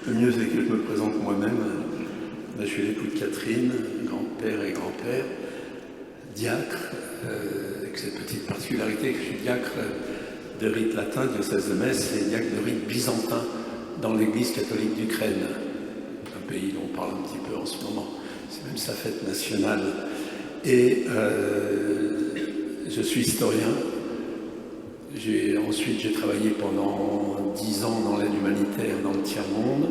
Le mieux, c'est que je me présente moi-même. Je suis l'époux de Catherine, grand-père et grand-père, diacre, avec cette petite particularité que je suis diacre de rite latin, diocèse de Metz, et diacre de rite byzantin dans l'Église catholique d'Ukraine, un pays dont on parle un petit peu en ce moment. C'est même sa fête nationale. Et je suis historien. Ensuite, j'ai travaillé pendant 10 ans dans l'aide humanitaire dans le tiers-monde,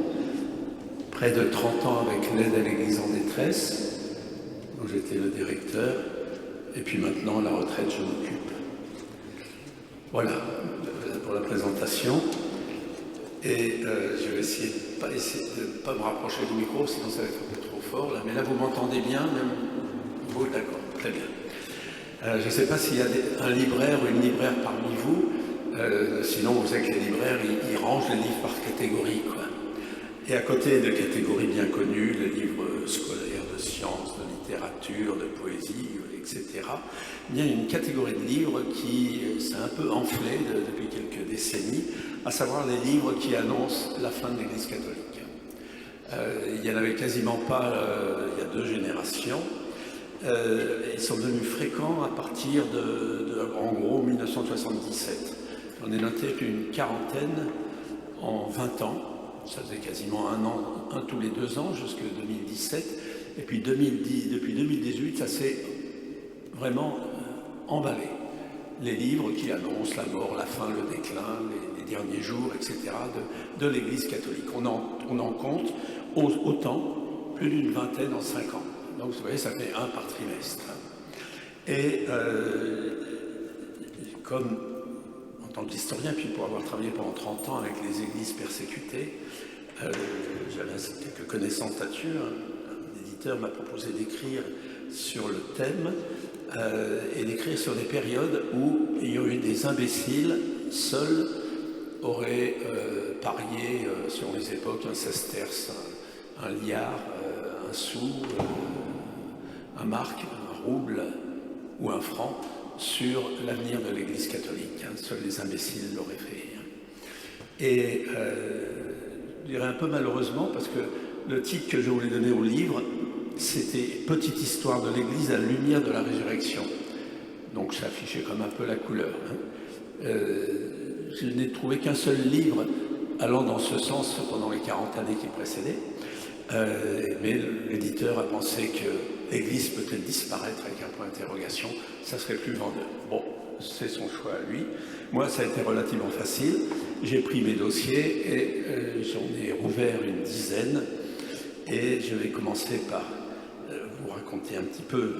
près de 30 ans avec l'aide à l'Église en détresse, dont j'étais le directeur, et puis maintenant, à la retraite, je m'occupe. Voilà pour la présentation. Et je vais essayer de ne pas me rapprocher du micro, sinon ça va être un peu trop fort. Là. Mais là, vous m'entendez bien, même vous, d'accord, très bien. Je ne sais pas s'il y a un libraire ou une libraire parmi vous, sinon vous savez que les libraires, ils rangent les livres par catégorie, quoi. Et à côté de catégories bien connues, les livres scolaires, de sciences, de littérature, de poésie, etc., il y a une catégorie de livres qui s'est un peu enflée depuis quelques décennies, à savoir les livres qui annoncent la fin de l'Église catholique. Il n'y en avait quasiment pas il y a 2 générations. Ils sont devenus fréquents à partir en gros, 1977. J'en ai noté une quarantaine en 20 ans. Ça faisait quasiment un tous les 2 ans, jusqu'en 2017. Et puis depuis 2018, ça s'est vraiment emballé. Les livres qui annoncent la mort, la fin, le déclin, les derniers jours, etc. de l'Église catholique. On en compte autant, plus d'une vingtaine en 5 ans. Donc vous voyez, ça fait 1 par trimestre. Et comme en tant qu'historien, puis pour avoir travaillé pendant 30 ans avec les églises persécutées, j'avais quelques connaissances là-dessus. Un éditeur m'a proposé d'écrire sur le thème et d'écrire sur des périodes où il y a eu des imbéciles seuls auraient parié sur les époques un sesterce, un liard, un sou, un mark, un rouble ou un franc sur l'avenir de l'Église catholique. Seuls les imbéciles l'auraient fait. Et je dirais un peu malheureusement, parce que le titre que je voulais donner au livre, c'était « Petite histoire de l'Église à la lumière de la résurrection ». Donc ça affichait comme un peu la couleur. Je n'ai trouvé qu'un seul livre allant dans ce sens pendant les 40 années qui précédaient. Mais l'éditeur a pensé que l'Église peut-elle disparaître avec un point d'interrogation, ça serait plus vendeur. Bon, c'est son choix à lui. Moi, ça a été relativement facile. J'ai pris mes dossiers et j'en ai rouvert une dizaine. Et je vais commencer par vous raconter un petit peu,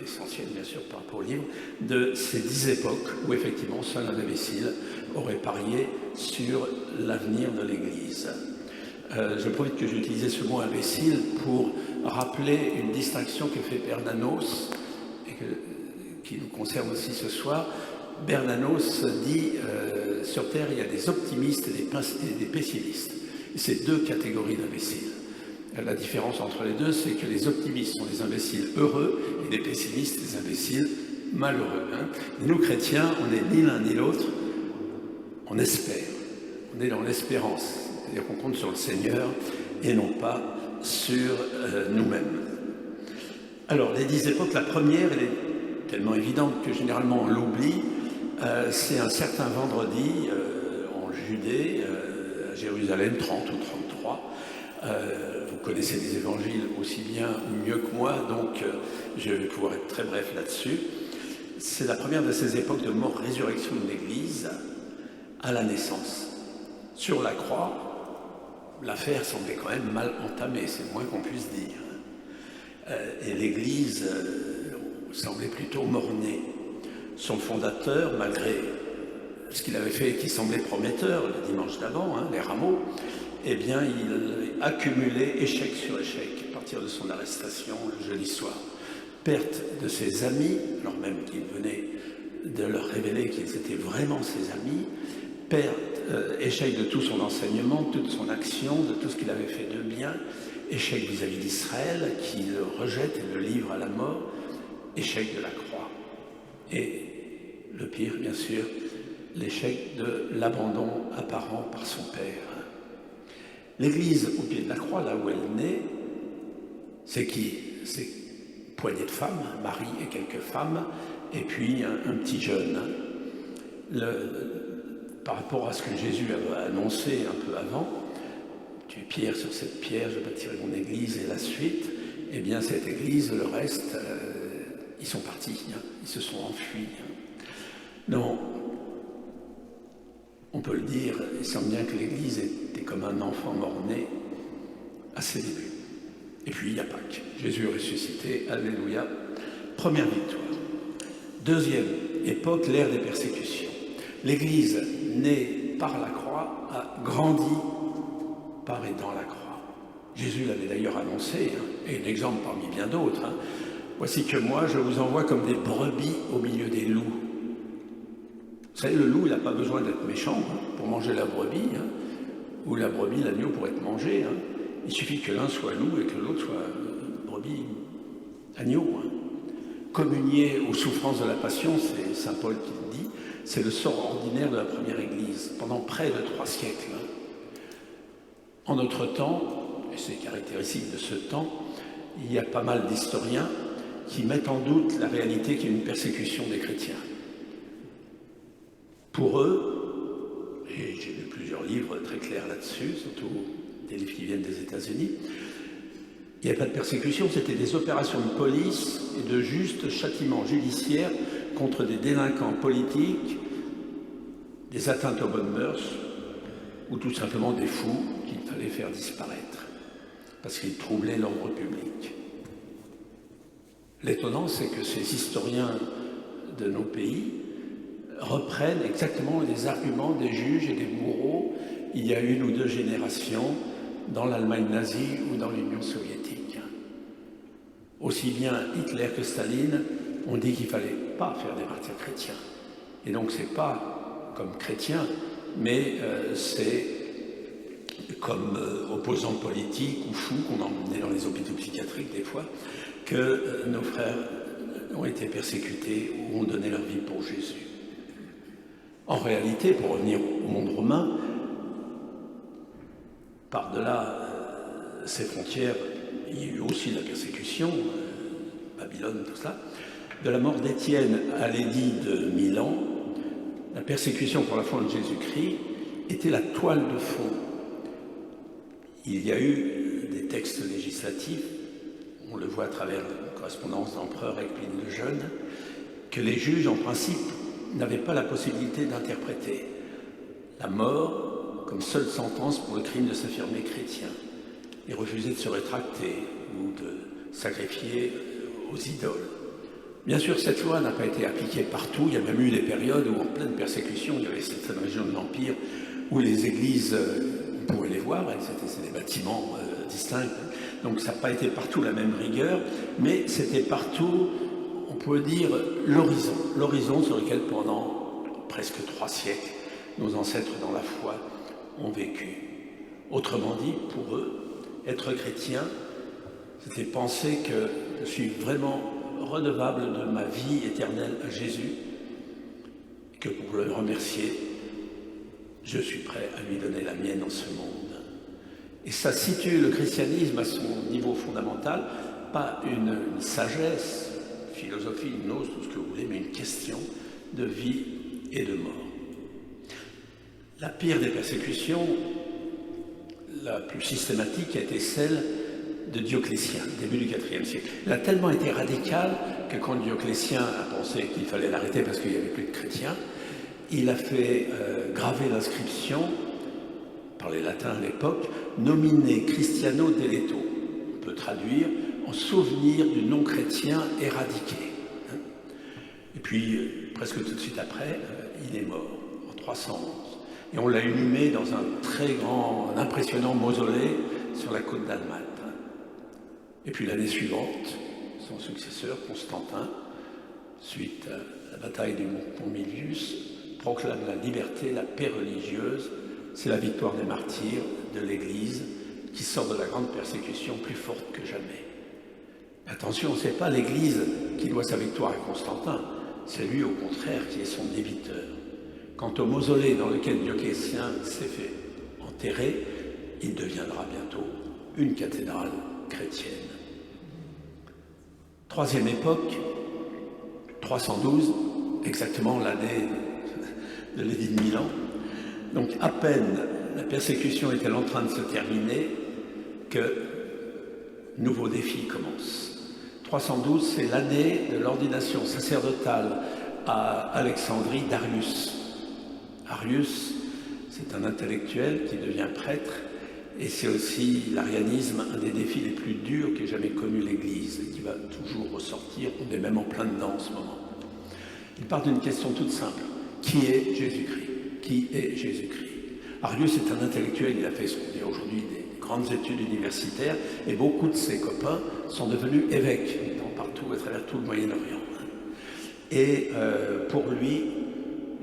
l'essentiel bien sûr par rapport au livre, de ces 10 époques où effectivement seul un imbécile aurait parié sur l'avenir de l'Église. Je profite que j'ai utilisé ce mot imbécile pour rappeler une distinction que fait Bernanos et qui nous concerne aussi ce soir. Bernanos dit sur Terre il y a des optimistes et des pessimistes. C'est 2 catégories d'imbéciles. La différence entre les deux, c'est que les optimistes sont des imbéciles heureux et les pessimistes des imbéciles malheureux. Et nous chrétiens, on n'est ni l'un ni l'autre, on espère, on est dans l'espérance. C'est-à-dire qu'on compte sur le Seigneur et non pas sur nous-mêmes. Alors, les 10 époques, la première, elle est tellement évidente que généralement on l'oublie, c'est un certain vendredi en Judée, à Jérusalem, 30 ou 33. Vous connaissez les évangiles aussi bien ou mieux que moi, donc je vais pouvoir être très bref là-dessus. C'est la première de ces époques de mort-résurrection de l'Église à la naissance. Sur la croix, l'affaire semblait quand même mal entamée, c'est le moins qu'on puisse dire. Et l'Église semblait plutôt mort-née. Son fondateur, malgré ce qu'il avait fait qui semblait prometteur le dimanche d'avant, les rameaux, eh bien, il accumulait échec sur échec à partir de son arrestation le jeudi soir. Perte de ses amis, alors même qu'il venait de leur révéler qu'ils étaient vraiment ses amis, échec de tout son enseignement, de toute son action, de tout ce qu'il avait fait de bien, échec vis-à-vis d'Israël, qui le rejette et le livre à la mort, échec de la croix. Et le pire, bien sûr, l'échec de l'abandon apparent par son père. L'Église au pied de la croix, là où elle naît, c'est qui? C'est une poignée de femmes, Marie et quelques femmes, et puis un petit jeune. Par rapport à ce que Jésus avait annoncé un peu avant, tu es pierre sur cette pierre, je bâtirai mon Église et la suite, eh bien cette Église, le reste, ils sont partis, ils se sont enfuis. Non, on peut le dire, il semble bien que l'Église était comme un enfant mort-né à ses débuts. Et puis il y a Pâques, Jésus est ressuscité, alléluia, première victoire. Deuxième époque, l'ère des persécutions. L'Église, née par la croix, a grandi par et dans la croix. Jésus l'avait d'ailleurs annoncé, et un exemple parmi bien d'autres. Voici que moi, je vous envoie comme des brebis au milieu des loups. Vous savez, le loup, il n'a pas besoin d'être méchant pour manger la brebis, ou la brebis, l'agneau, pour être mangé. Il suffit que l'un soit loup et que l'autre soit brebis, agneau. Communier aux souffrances de la passion, c'est Saint Paul qui le dit, c'est le sort ordinaire de la première Église, pendant près de 3 siècles. En notre temps, et c'est caractéristique de ce temps, il y a pas mal d'historiens qui mettent en doute la réalité qu'il y a une persécution des chrétiens. Pour eux, et j'ai lu plusieurs livres très clairs là-dessus, surtout des livres qui viennent des États-Unis, il n'y avait pas de persécution, c'était des opérations de police et de juste châtiment judiciaire contre des délinquants politiques, des atteintes aux bonnes mœurs, ou tout simplement des fous qu'il fallait faire disparaître, parce qu'ils troublaient l'ordre public. L'étonnant, c'est que ces historiens de nos pays reprennent exactement les arguments des juges et des bourreaux il y a 1 ou 2 générations dans l'Allemagne nazie ou dans l'Union soviétique. Aussi bien Hitler que Staline ont dit qu'il ne fallait pas faire des martyrs chrétiens. Et donc c'est pas comme chrétiens, mais c'est comme opposants politiques ou fous qu'on emmenait dans les hôpitaux psychiatriques des fois, que nos frères ont été persécutés ou ont donné leur vie pour Jésus. En réalité, pour revenir au monde romain, par-delà ces frontières, il y a eu aussi la persécution, Babylone, tout ça. De la mort d'Étienne à l'édit de Milan, la persécution pour la foi de Jésus-Christ était la toile de fond. Il y a eu des textes législatifs, on le voit à travers la correspondance d'empereur avec Pline le Jeune, que les juges, en principe, n'avaient pas la possibilité d'interpréter la mort comme seule sentence pour le crime de s'affirmer chrétien et refuser de se rétracter ou de sacrifier aux idoles. Bien sûr, cette loi n'a pas été appliquée partout. Il y a même eu des périodes où, en pleine persécution, il y avait certaines régions de l'Empire où les églises, on pouvait les voir, c'était des bâtiments distincts. Donc ça n'a pas été partout la même rigueur, mais c'était partout, on peut dire, l'horizon sur lequel pendant presque 3 siècles, nos ancêtres dans la foi ont vécu. Autrement dit, pour eux, être chrétien, c'était penser que je suis vraiment redevable de ma vie éternelle à Jésus, et que pour le remercier, je suis prêt à lui donner la mienne en ce monde. Et ça situe le christianisme à son niveau fondamental, pas une sagesse, philosophie, une gnose, tout ce que vous voulez, mais une question de vie et de mort. La pire des persécutions, la plus systématique, a été celle de Dioclétien, début du IVe siècle. Elle a tellement été radicale que quand Dioclétien a pensé qu'il fallait l'arrêter parce qu'il n'y avait plus de chrétiens, il a fait graver l'inscription, par les latins à l'époque, Nomine Christiano Deleto. On peut traduire en souvenir du non-chrétien éradiqué. Et puis, presque tout de suite après, il est mort, en 311. Et on l'a inhumé dans un très grand, un impressionnant mausolée sur la côte d'Almate. Et puis l'année suivante, son successeur, Constantin, suite à la bataille du Mont Pompilius, proclame la liberté, la paix religieuse. C'est la victoire des martyrs de l'Église qui sort de la grande persécution plus forte que jamais. Attention, ce n'est pas l'Église qui doit sa victoire à Constantin, c'est lui au contraire qui est son débiteur. Quant au mausolée dans lequel Dioclétien s'est fait enterrer, il deviendra bientôt une cathédrale chrétienne. Troisième époque, 312, exactement l'année de l'édit de Milan. Donc à peine la persécution est-elle en train de se terminer que nouveau défi commence. 312, c'est l'année de l'ordination sacerdotale à Alexandrie d'Arius. Arius, c'est un intellectuel qui devient prêtre, et c'est aussi l'arianisme, un des défis les plus durs qu'ait jamais connu l'Église, et qui va toujours ressortir. On est même en plein dedans en ce moment. Il part d'une question toute simple. Qui est Jésus-Christ? Qui est Jésus-Christ? Arius est un intellectuel, il a fait ce qu'on dit aujourd'hui des grandes études universitaires, et beaucoup de ses copains sont devenus évêques, partout à travers tout le Moyen-Orient. Et pour lui,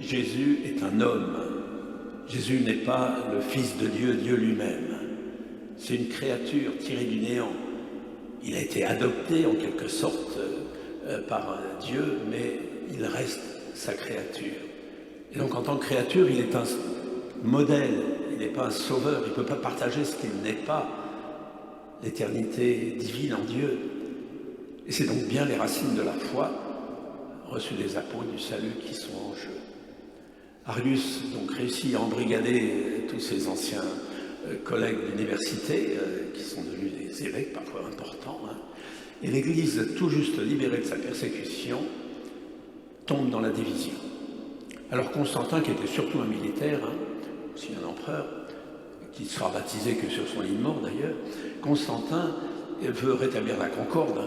Jésus est un homme. Jésus n'est pas le Fils de Dieu, Dieu lui-même. C'est une créature tirée du néant. Il a été adopté en quelque sorte par Dieu, mais il reste sa créature. Et donc en tant que créature, il est un modèle, il n'est pas un sauveur, il ne peut pas partager ce qu'il n'est pas, l'éternité divine en Dieu. Et c'est donc bien les racines de la foi reçues des apôtres du salut qui sont en jeu. Arius donc réussit à embrigader tous ses anciens collègues d'université qui sont devenus des évêques parfois importants. Et l'Église, tout juste libérée de sa persécution, tombe dans la division. Alors Constantin, qui était surtout un militaire, aussi un empereur, qui ne sera baptisé que sur son lit de mort d'ailleurs, Constantin veut rétablir la concorde,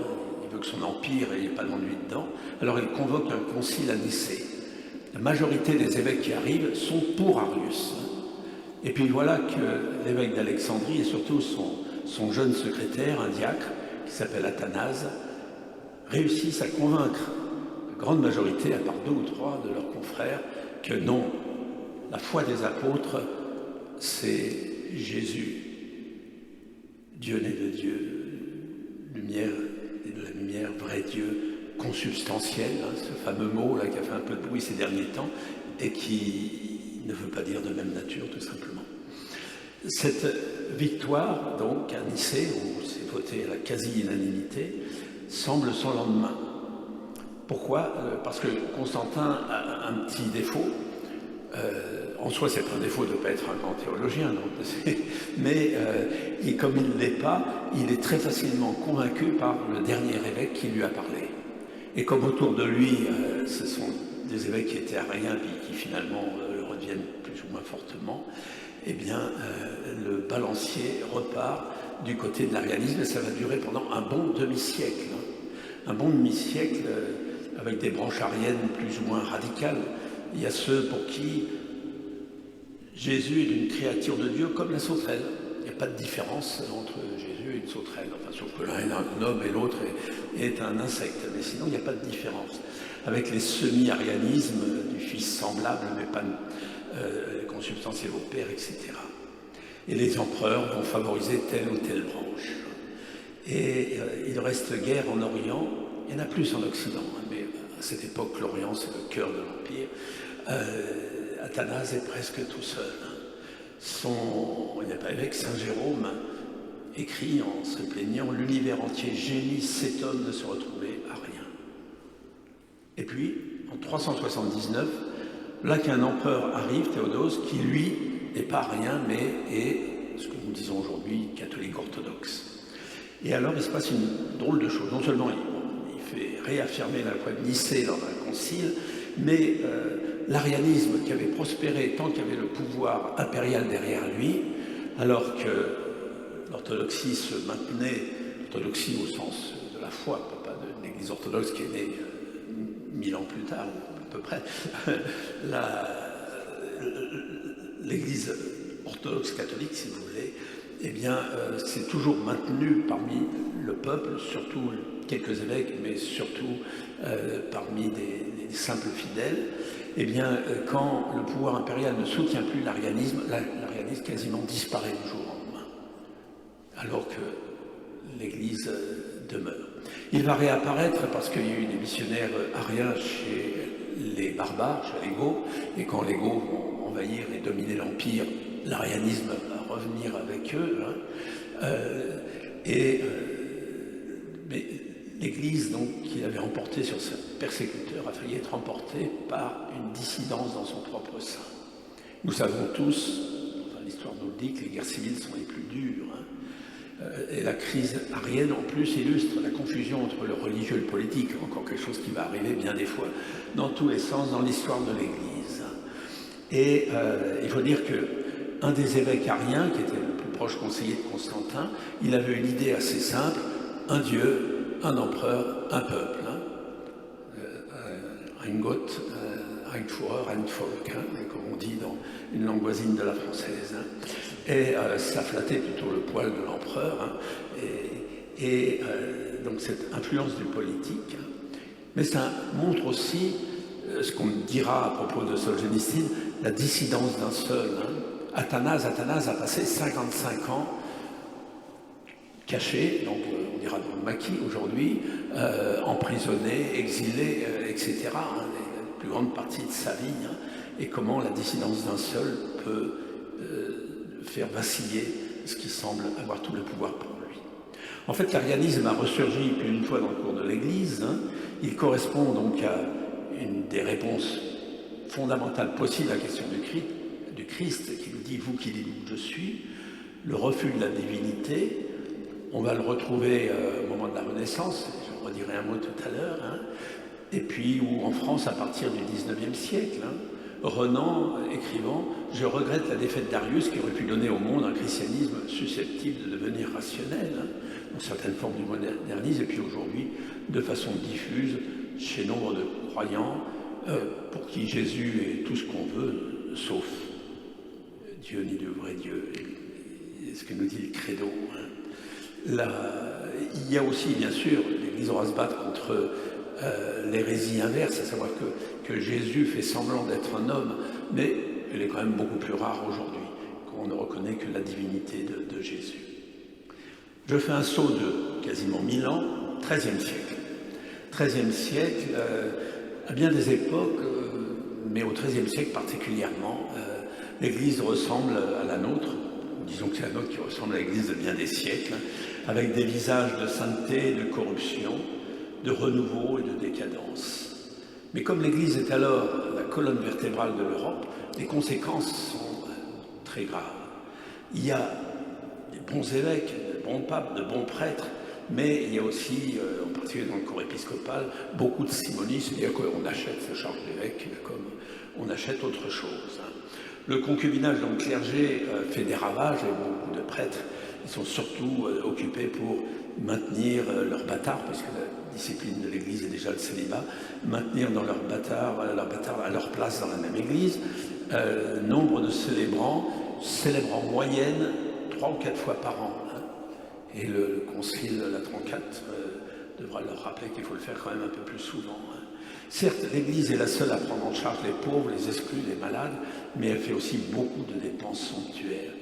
il veut que son empire n'ait pas d'ennui dedans, alors il convoque un concile à Nicée. La majorité des évêques qui arrivent sont pour Arius. Et puis voilà que l'évêque d'Alexandrie et surtout son jeune secrétaire, un diacre, qui s'appelle Athanase, réussissent à convaincre la grande majorité, à part 2 ou 3 de leurs confrères, que non, la foi des apôtres, c'est Jésus, Dieu né de Dieu, lumière et de la lumière, vrai Dieu, consubstantiel, ce fameux mot là qui a fait un peu de bruit ces derniers temps et qui ne veut pas dire de même nature tout simplement. Cette victoire donc à Nicée, où c'est voté à la quasi-unanimité, semble sans lendemain. Pourquoi? Parce que Constantin a un petit défaut. En soi, c'est un défaut de ne pas être un grand théologien, donc, mais comme il ne l'est pas, il est très facilement convaincu par le dernier évêque qui lui a parlé. Et comme autour de lui, ce sont des évêques qui étaient ariens, puis qui finalement le redeviennent plus ou moins fortement, eh bien, le balancier repart du côté de l'arianisme, et ça va durer pendant un bon demi-siècle. Un bon demi-siècle avec des branches ariennes plus ou moins radicales. Il y a ceux pour qui Jésus est une créature de Dieu comme la sauterelle. Il n'y a pas de différence entre Jésus et une sauterelle. Enfin, sauf que l'un est un homme et l'autre est un insecte. Mais sinon, il n'y a pas de différence. Avec les semi-arianismes du Fils semblable, mais pas consubstantiel au Père, etc. Et les empereurs vont favoriser telle ou telle branche. Et il reste guère en Orient. Il y en a plus en Occident, mais à cette époque, l'Orient, c'est le cœur de l'Empire. Athanase est presque tout seul. Il n'y a pas évêque, Saint Jérôme écrit en se plaignant « L'univers entier gémit, s'étonne de se retrouver à rien ». Et puis, en 379, là qu'un empereur arrive, Théodose, qui lui n'est pas rien, mais est ce que nous disons aujourd'hui catholique orthodoxe. Et alors, il se passe une drôle de chose. Non seulement il fait réaffirmer la foi de Nicée dans un concile, mais l'arianisme qui avait prospéré tant qu'il y avait le pouvoir impérial derrière lui, alors que l'orthodoxie se maintenait, l'orthodoxie au sens de la foi, pas de l'église orthodoxe qui est née 1000 ans plus tard, à peu près, l'église orthodoxe catholique, si vous voulez, eh bien, c'est toujours maintenu parmi le peuple, surtout quelques évêques, mais surtout parmi des simples fidèles. Eh bien, quand le pouvoir impérial ne soutient plus l'arianisme, l'arianisme quasiment disparaît du jour au lendemain, alors que l'Église demeure. Il va réapparaître parce qu'il y a eu des missionnaires ariens chez les barbares, chez les Goths, et quand les Goths vont envahir et dominer l'Empire, l'arianisme va revenir avec eux. Mais l'Église, donc, qu'il avait emporté sur ses persécuteurs, a failli être emportée par une dissidence dans son propre sein. Nous savons tous, enfin, l'histoire nous le dit, que les guerres civiles sont les plus dures. Et la crise arienne, en plus, illustre la confusion entre le religieux et le politique, encore quelque chose qui va arriver bien des fois dans tous les sens dans l'histoire de l'Église. Et il faut dire qu'un des évêques ariens, qui était le plus proche conseiller de Constantin, il avait une idée assez simple: un Dieu, un empereur, un peuple. Ein Gott, ein Führer, ein Volk, comme on dit dans une langue voisine de la française. Et ça flattait plutôt le poil de l'empereur. Donc cette influence du politique. Mais ça montre aussi ce qu'on dira à propos de Solzhenitsyn, la dissidence d'un seul. Athanase a passé 55 ans caché, donc on dira dans le maquis aujourd'hui, emprisonné, exilé, etc. La plus grande partie de sa vie, et comment la dissidence d'un seul peut faire vaciller ce qui semble avoir tout le pouvoir pour lui. En fait, l'arianisme a ressurgi plus d'une fois dans le cours de l'Église. Il correspond donc à une des réponses fondamentales possibles à la question du Christ, qui nous dit « vous qui dites je suis », le refus de la divinité. On va le retrouver au moment de la Renaissance, je redirai un mot tout à l'heure, et puis ou en France à partir du XIXe siècle. Renan écrivant « Je regrette la défaite d'Arius qui aurait pu donner au monde un christianisme susceptible de devenir rationnel, dans certaines formes du modernisme, et puis aujourd'hui, de façon diffuse, chez nombre de croyants, pour qui Jésus est tout ce qu'on veut, sauf Dieu ni de vrai Dieu », ce que nous dit le credo. Il y a aussi, bien sûr, l'Église aura à se battre contre l'hérésie inverse, à savoir que Jésus fait semblant d'être un homme, mais elle est quand même beaucoup plus rare aujourd'hui, qu'on ne reconnaît que la divinité de Jésus. Je fais un saut de quasiment 1000 ans, XIIIe siècle. XIIIe siècle, à bien des époques, mais au XIIIe siècle particulièrement, l'Église ressemble à la nôtre, disons que c'est la nôtre qui ressemble à l'Église de bien des siècles, avec des visages de sainteté, de corruption, de renouveau et de décadence. Mais comme l'Église est alors la colonne vertébrale de l'Europe, les conséquences sont très graves. Il y a des bons évêques, de bons papes, de bons prêtres, mais il y a aussi, en particulier dans le corps épiscopal, beaucoup de simonisme, c'est-à-dire qu'on achète ce charge d'évêque comme on achète autre chose. Le concubinage dans le clergé fait des ravages, et beaucoup de prêtres ils sont surtout occupés pour maintenir leur bâtard, puisque la discipline de l'Église est déjà le célibat, maintenir dans leur bâtard à leur place dans la même Église. Nombre de célébrants célèbrent en moyenne 3 ou 4 fois par an. Et le concile Latran IV devra leur rappeler qu'il faut le faire quand même un peu plus souvent. Certes, l'Église est la seule à prendre en charge les pauvres, les exclus, les malades, mais elle fait aussi beaucoup de dépenses somptuaires.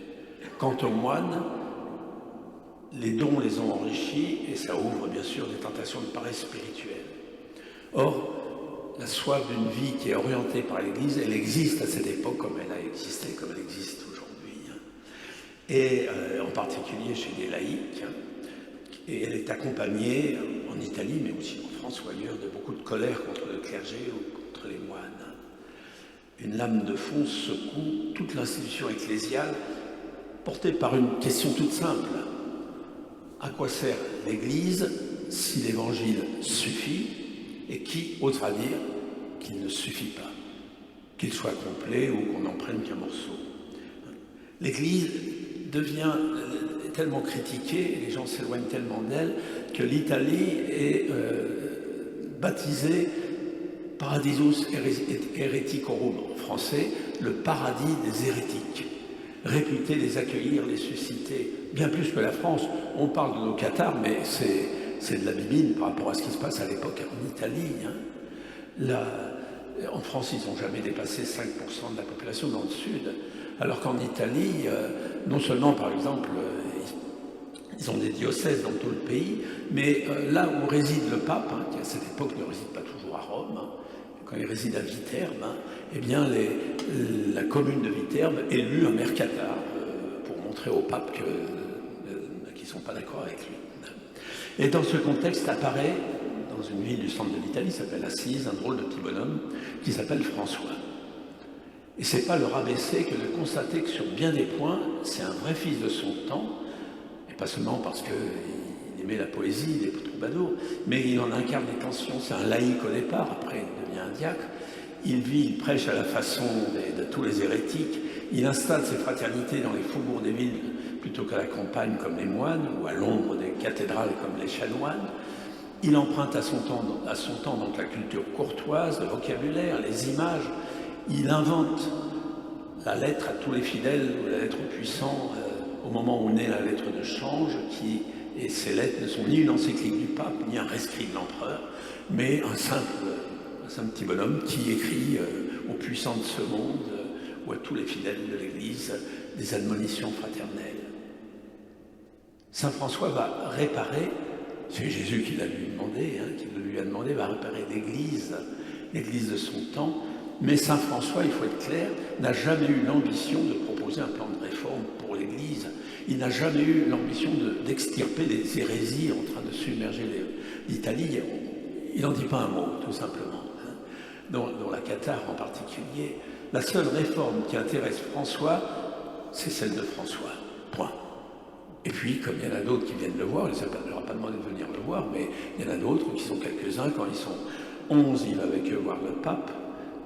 Quant aux moines, les dons les ont enrichis et ça ouvre bien sûr des tentations de paresse spirituelle. Or, la soif d'une vie qui est orientée par l'Église, elle existe à cette époque comme elle a existé, comme elle existe aujourd'hui. Et en particulier chez les laïcs. Et elle est accompagnée en Italie, mais aussi en France ou ailleurs, de beaucoup de colère contre le clergé ou contre les moines. Une lame de fond secoue toute l'institution ecclésiale, portée par une question toute simple. À quoi sert l'Église si l'Évangile suffit, et qui osera dire qu'il ne suffit pas, qu'il soit complet ou qu'on n'en prenne qu'un morceau. L'Église devient tellement critiquée, et les gens s'éloignent tellement d'elle, que l'Italie est baptisée Paradisus Hereticorum, en français, le paradis des hérétiques, réputé les accueillir, les susciter, bien plus que la France. On parle de nos cathares, mais c'est de la bibine par rapport à ce qui se passe à l'époque en Italie. En France, ils n'ont jamais dépassé 5% de la population dans le sud, alors qu'en Italie, non seulement, par exemple, ils ont des diocèses dans tout le pays, mais là où réside le pape, qui à cette époque ne réside pas toujours à Rome, quand il réside à Viterbe, eh bien la commune de Viterbe élut un mercatar pour montrer montrer au pape qu'ils ne sont pas d'accord avec lui. Et dans ce contexte apparaît, dans une ville du centre de l'Italie, qui s'appelle Assise, un drôle de petit bonhomme qui s'appelle François. Et c'est pas le rabaisser que de constater que sur bien des points, c'est un vrai fils de son temps, et pas seulement parce qu'il aimait la poésie, les troubadours, mais il en incarne les tensions. C'est un laïc au départ, après il devient un diacre. Il vit, il prêche à la façon de tous les hérétiques. Il installe ses fraternités dans les faubourgs des villes plutôt qu'à la campagne comme les moines, ou à l'ombre des cathédrales comme les chanoines. Il emprunte à son temps donc la culture courtoise, le vocabulaire, les images. Il invente la lettre à tous les fidèles, ou la lettre aux puissants, au moment où naît la lettre de change, et ces lettres ne sont ni une encyclique du pape, ni un rescrit de l'empereur, mais un simple petit bonhomme qui écrit aux puissants de ce monde, ou à tous les fidèles de l'Église, des admonitions fraternelles. Saint François va réparer, c'est Jésus qui l'a lui demandé, qui lui a demandé, va réparer l'Église de son temps. Mais Saint François, il faut être clair, n'a jamais eu l'ambition de proposer un plan de réforme pour l'Église. Il n'a jamais eu l'ambition d'extirper les hérésies en train de submerger l'Italie. Il n'en dit pas un mot, tout simplement. Dans la cathare en particulier. La seule réforme qui intéresse François, c'est celle de François. Point. Et puis, comme il y en a d'autres qui viennent le voir, il ne leur a pas demandé de venir le voir, mais il y en a d'autres qui sont quelques-uns. Quand ils sont 11, il va avec eux voir le pape,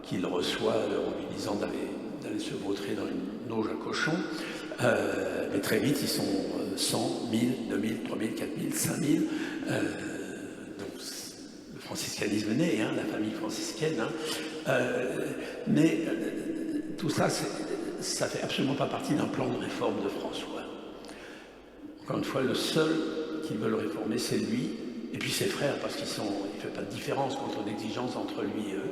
qu'il reçoit en lui disant d'aller se vautrer dans une auge à cochon. Mais très vite, ils sont 100, 1000, 2000, 3000, 4000, 5000. Donc, le franciscanisme naît, la famille franciscaine. Mais tout ça, ça ne fait absolument pas partie d'un plan de réforme de François. Encore une fois, le seul qui veut le réformer, c'est lui, et puis ses frères, parce qu'il ne fait pas de différence quant aux exigences entre lui et eux.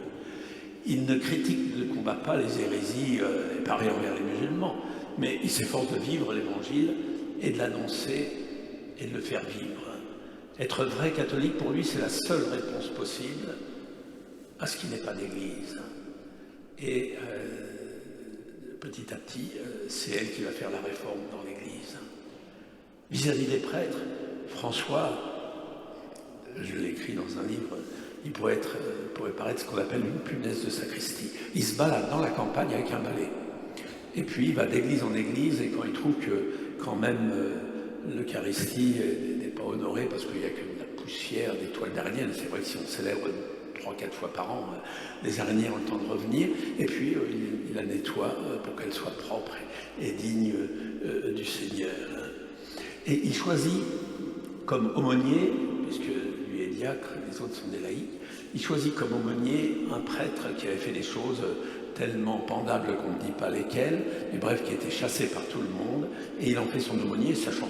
Il ne critique, ne combat pas les hérésies, pareil envers les musulmans, mais il s'efforce de vivre l'Évangile et de l'annoncer et de le faire vivre. Être vrai catholique, pour lui, c'est la seule réponse possible à ce qui n'est pas d'Église. Et petit à petit, c'est elle qui va faire la réforme dans l'Église. Vis-à-vis des prêtres, François, je l'ai écrit dans un livre, il pourrait paraître ce qu'on appelle une punaise de sacristie. Il se balade dans la campagne avec un balai. Et puis il va d'église en église, et quand il trouve que quand même l'Eucharistie n'est pas honorée parce qu'il n'y a que de la poussière des toiles d'araignée, c'est vrai que si on célèbre 3-4 fois par an, les araignées ont le temps de revenir, et puis il la nettoie pour qu'elle soit propre et digne du Seigneur. Et il choisit comme aumônier, puisque lui est diacre, les autres sont des laïcs, il choisit comme aumônier un prêtre qui avait fait des choses tellement pendables qu'on ne dit pas lesquelles, mais bref, qui était chassé par tout le monde, et il en fait son aumônier, sachant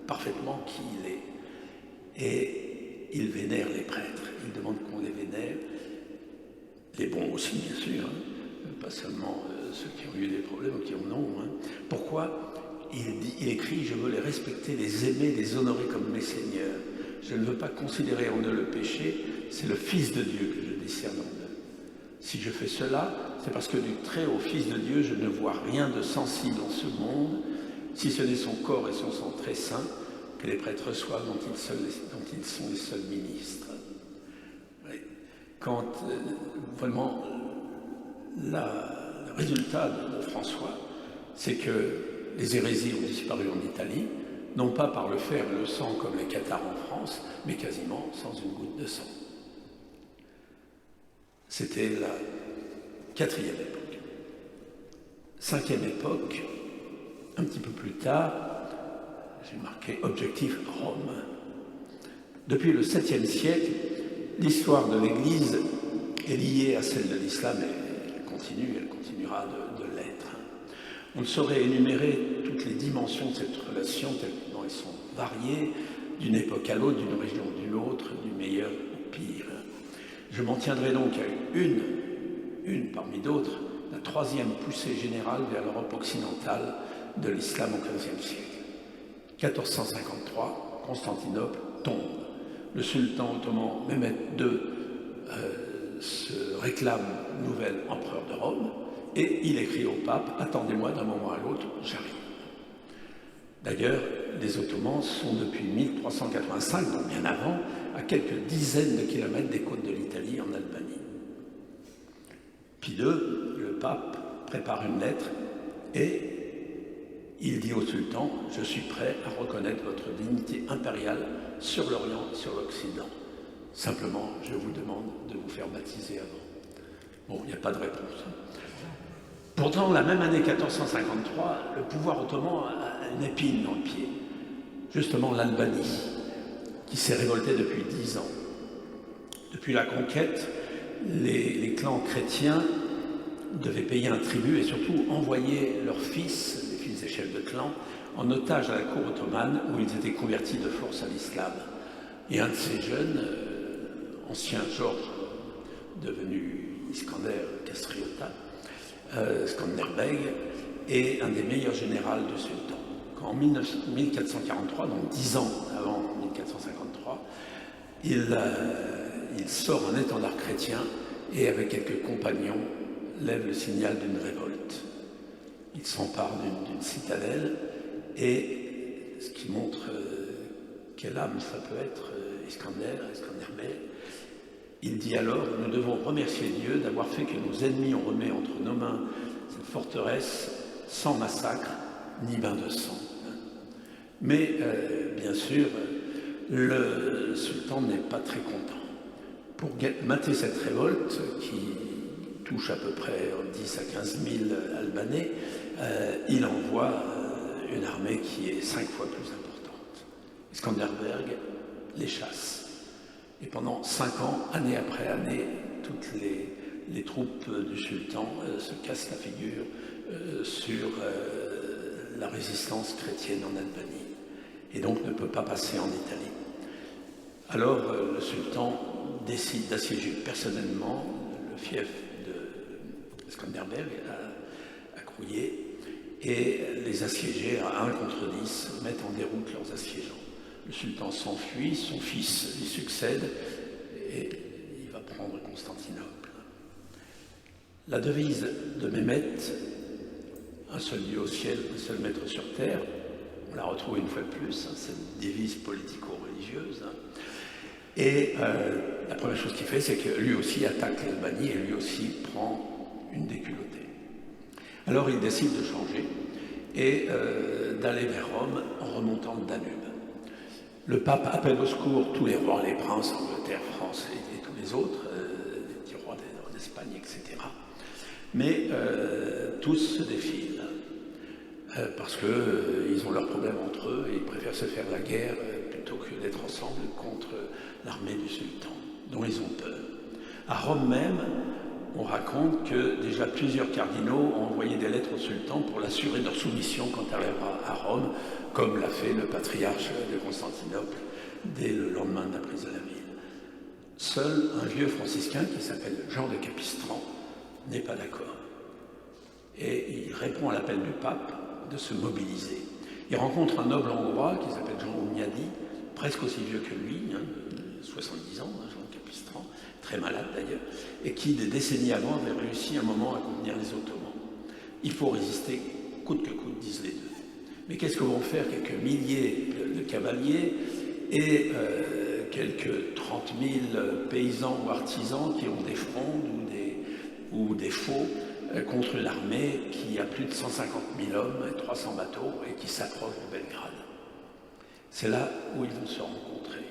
parfaitement qui il est. Et il vénère les prêtres, il demande qu'on les vénère, les bons aussi bien sûr, pas seulement ceux qui ont eu des problèmes ou qui en ont. Pourquoi ? Il écrit « Je veux les respecter, les aimer, les honorer comme mes seigneurs. Je ne veux pas considérer en eux le péché, c'est le Fils de Dieu que je discerne en eux. Si je fais cela, c'est parce que du très haut Fils de Dieu, je ne vois rien de sensible dans ce monde, si ce n'est son corps et son sang très saint, que les prêtres reçoivent, dont ils sont les seuls ministres. » Quand vraiment le résultat de François, c'est que les hérésies ont disparu en Italie, non pas par le fer et le sang comme les cathares en France, mais quasiment sans une goutte de sang. C'était la 4e époque. 5e époque, un petit peu plus tard, j'ai marqué objectif Rome. Depuis le 7e siècle, l'histoire de l'Église est liée à celle de l'islam et elle continuera de l'être. On ne saurait énumérer toutes les dimensions de cette relation tellement elles sont variées d'une époque à l'autre, d'une région à l'autre, du meilleur au pire. Je m'en tiendrai donc à une parmi d'autres, la 3e poussée générale vers l'Europe occidentale de l'islam au XVe siècle. 1453, Constantinople tombe. Le sultan ottoman Mehmed II se réclame nouvel empereur de Rome et il écrit au pape « Attendez-moi d'un moment à l'autre, j'arrive ». D'ailleurs, les Ottomans sont depuis 1385, donc bien avant, à quelques dizaines de kilomètres des côtes de l'Italie en Albanie. Pie II, le pape, prépare une lettre et il dit au sultan « Je suis prêt à reconnaître votre dignité impériale sur l'Orient et sur l'Occident. Simplement, je vous demande de vous faire baptiser avant. » Bon, il n'y a pas de réponse. Pourtant, la même année 1453, le pouvoir ottoman a une épine dans le pied. Justement, l'Albanie, qui s'est révoltée depuis 10 ans. Depuis la conquête, les clans chrétiens devaient payer un tribut et surtout envoyer leurs fils, les fils des chefs de clan, en otage à la cour ottomane où ils étaient convertis de force à l'islam. Et un de ces jeunes, ancien Georges, devenu Iskander Kastriota, Skanderbeg, est un des meilleurs généraux du sultan. Quand en 1443, donc 10 ans avant 1453, il sort un étendard chrétien et avec quelques compagnons lève le signal d'une révolte. Il s'empare d'une citadelle et ce qui montre quelle âme ça peut être, Skanderbeg. Il dit alors « Nous devons remercier Dieu d'avoir fait que nos ennemis ont remis entre nos mains cette forteresse sans massacre ni bain de sang. » Mais bien sûr, le sultan n'est pas très content. Pour mater cette révolte, qui touche à peu près 10 à 15 000 Albanais, il envoie une armée qui est 5 fois plus importante. Skanderbeg les chasse. Et pendant 5 ans, année après année, toutes les troupes du sultan se cassent la figure sur la résistance chrétienne en Albanie, et donc ne peut pas passer en Italie. Alors le sultan décide d'assiéger personnellement le fief de Skanderbeg à Krouillé, et les assiégés à 1 contre 10 mettent en déroute leurs assiégeants. Le sultan s'enfuit, son fils lui succède et il va prendre Constantinople. La devise de Mehmet, un seul Dieu au ciel, un seul maître sur terre, on la retrouve une fois de plus, cette devise politico-religieuse. Et la première chose qu'il fait, c'est que lui aussi attaque l'Albanie et lui aussi prend une déculottée. Alors il décide de changer et d'aller vers Rome en remontant le Danube. Le pape appelle au secours tous les rois, les princes, Angleterre, France et tous les autres, les petits rois d'Espagne, etc. Mais tous se défilent parce qu'ils ont leurs problèmes entre eux et ils préfèrent se faire la guerre plutôt que d'être ensemble contre l'armée du sultan, dont ils ont peur. À Rome même, on raconte que déjà plusieurs cardinaux ont envoyé des lettres au sultan pour l'assurer de leur soumission quand il arrivera à Rome, comme l'a fait le patriarche de Constantinople dès le lendemain de la prise de la ville. Seul un vieux franciscain qui s'appelle Jean de Capistran n'est pas d'accord. Et il répond à l'appel du pape de se mobiliser. Il rencontre un noble hongrois qui s'appelle Jean Hunyadi, presque aussi vieux que lui, 70 ans, Jean de Capistran, très malade d'ailleurs, et qui, des décennies avant, avait réussi un moment à contenir les Ottomans. Il faut résister coûte que coûte, disent les deux. Mais qu'est-ce que vont faire quelques milliers de cavaliers et quelques 30 000 paysans ou artisans qui ont des frondes ou des faux contre l'armée qui a plus de 150 000 hommes et 300 bateaux et qui s'approche de Belgrade? C'est là où ils vont se rencontrer.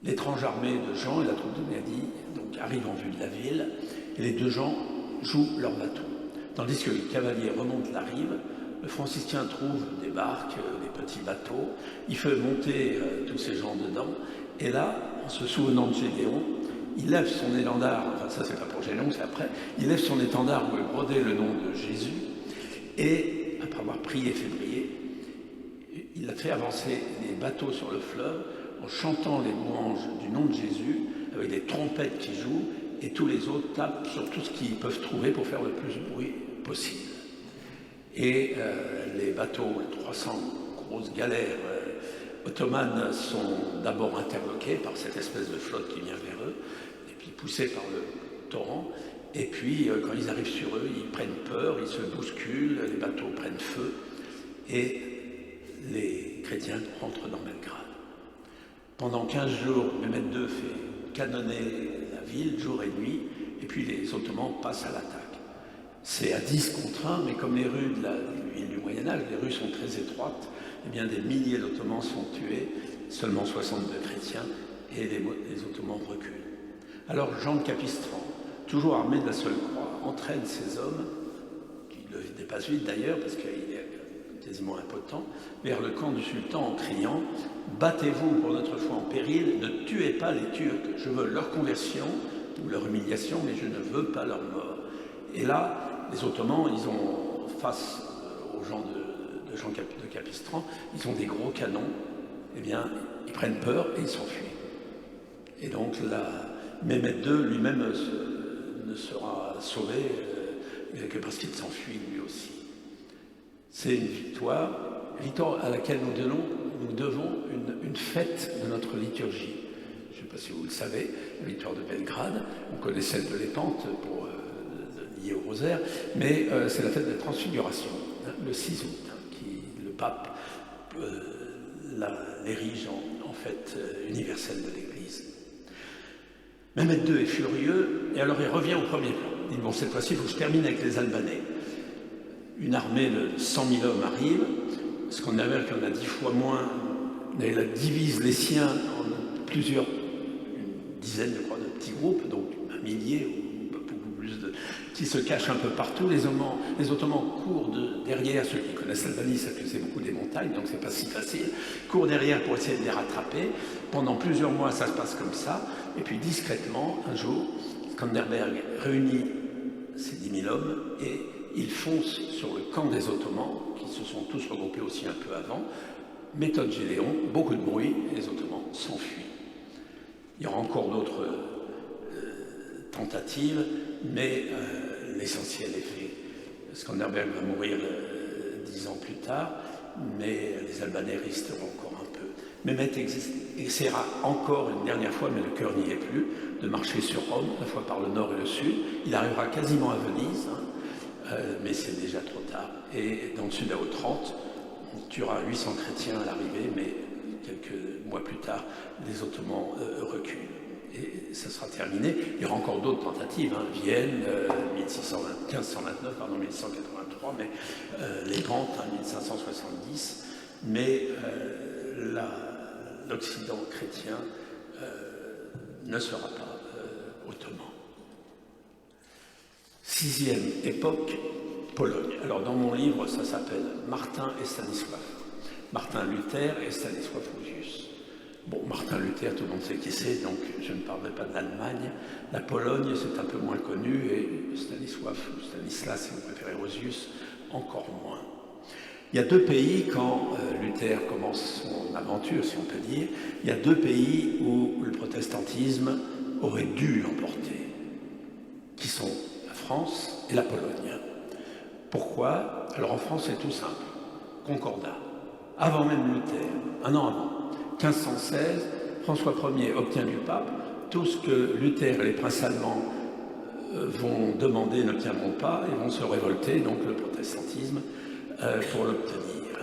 L'étrange armée de Jean et la troupe de Hunyadi donc arrivent en vue de la ville et les deux gens jouent leur bateau. Tandis que les cavaliers remontent la rive, le franciscain trouve des barques, des petits bateaux, il fait monter tous ces gens dedans, et là, en se souvenant de Gédéon, il lève son étendard, enfin ça c'est pas pour Gédéon, c'est après, il lève son étendard où est brodé le nom de Jésus, et après avoir prié et fait briller, il a fait avancer les bateaux sur le fleuve en chantant les louanges du nom de Jésus, avec des trompettes qui jouent, et tous les autres tapent sur tout ce qu'ils peuvent trouver pour faire le plus de bruit possible. Et les bateaux, les 300 grosses galères ottomanes sont d'abord interloqués par cette espèce de flotte qui vient vers eux, et puis poussés par le torrent, et puis quand ils arrivent sur eux, ils prennent peur, ils se bousculent, les bateaux prennent feu, et les chrétiens rentrent dans Belgrade. Pendant 15 jours, Mehmed II fait canonner la ville jour et nuit, et puis les Ottomans passent à l'attaque. C'est à 10 contre 1, mais comme les rues de la ville du Moyen-Âge, les rues sont très étroites, eh bien des milliers d'Ottomans sont tués, seulement 62 chrétiens, et les Ottomans reculent. Alors Jean de Capistran, toujours armé de la seule croix, entraîne ces hommes, qui le dépassent vite d'ailleurs, parce qu'il est quasiment impotent, vers le camp du sultan en criant « Battez-vous pour notre foi en péril, ne tuez pas les Turcs, je veux leur conversion ou leur humiliation, mais je ne veux pas leur mort. » Et là, les Ottomans, ils ont, face aux gens de Jean de Capistran, ils ont des gros canons, eh bien, ils prennent peur et ils s'enfuient. Et donc, Mehmed II lui-même ne sera sauvé que parce qu'il s'enfuit lui aussi. C'est une victoire à laquelle nous devons une fête de notre liturgie. Je ne sais pas si vous le savez, la victoire de Belgrade, on connaît celle de Lépante pour liée au rosaire, mais c'est la fête de la Transfiguration, le 6 août, le pape l'érige en fête universelle de l'Église. Mehmed II est furieux, et alors il revient au premier plan. Il dit, bon, cette fois-ci, il faut que je termine avec les Albanais. Une armée de 100 000 hommes arrive, ce qu'on appelle qu'on a 10 fois moins, mais elle divise les siens en plusieurs, une dizaine, je crois, de petits groupes, donc un millier ou beaucoup plus qui se cachent un peu partout. Les Ottomans courent derrière, ceux qui connaissent l'Albanie savent que c'est beaucoup des montagnes, donc c'est pas si facile, courent derrière pour essayer de les rattraper. Pendant plusieurs mois, ça se passe comme ça, et puis discrètement, un jour, Skanderberg réunit ses 10 000 hommes et il fonce sur le camp des Ottomans, qui se sont tous regroupés aussi un peu avant. Méthode Gédéon, beaucoup de bruit, et les Ottomans s'enfuient. Il y aura encore d'autres tentatives, mais l'essentiel est fait. Skanderberg va mourir 10 ans plus tard, mais les Albanais resteront encore un peu. Mehmet essaiera encore une dernière fois, mais le cœur n'y est plus, de marcher sur Rome, à la fois par le nord et le sud. Il arrivera quasiment à Venise, mais c'est déjà trop tard. Et dans le sud à Otrante, on tuera 800 chrétiens à l'arrivée, mais quelques mois plus tard, les Ottomans reculent. Et ça sera terminé. Il y aura encore d'autres tentatives, Vienne, 1529, pardon, 1683, mais Lépante, 1570, mais l'Occident chrétien ne sera pas ottoman. Sixième époque, Pologne. Alors dans mon livre, ça s'appelle Martin et Stanisław. Martin Luther et Stanisław Hosius. Bon, Martin Luther, tout le monde sait qui c'est, donc je ne parlerai pas de l'Allemagne. La Pologne, c'est un peu moins connu, et Stanisław, ou Stanislas, si vous préférez, Hosius, encore moins. Il y a deux pays, quand Luther commence son aventure, si on peut dire, il y a deux pays où le protestantisme aurait dû l'emporter, qui sont la France et la Pologne. Pourquoi? Alors en France, c'est tout simple. Concordat. Avant même Luther, un an avant, 1516, François Ier obtient du pape tout ce que Luther et les princes allemands vont demander n'obtiendront pas et vont se révolter, donc le protestantisme, pour l'obtenir,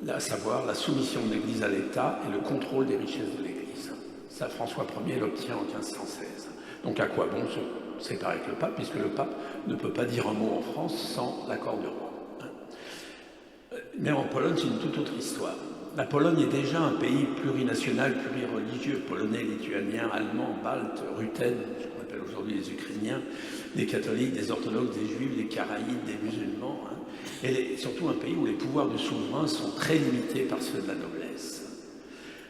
à savoir la soumission de l'Église à l'État et le contrôle des richesses de l'Église. Ça, François Ier l'obtient en 1516. Donc à quoi bon se séparer avec le pape, puisque le pape ne peut pas dire un mot en France sans l'accord du roi. Mais en Pologne, c'est une toute autre histoire. La Pologne est déjà un pays plurinational, plurireligieux, polonais, lituaniens, allemands, baltes, ruthènes, ce qu'on appelle aujourd'hui les Ukrainiens, des catholiques, des orthodoxes, des juifs, des karaïtes, des musulmans. Et surtout un pays où les pouvoirs du souverain sont très limités par ceux de la noblesse.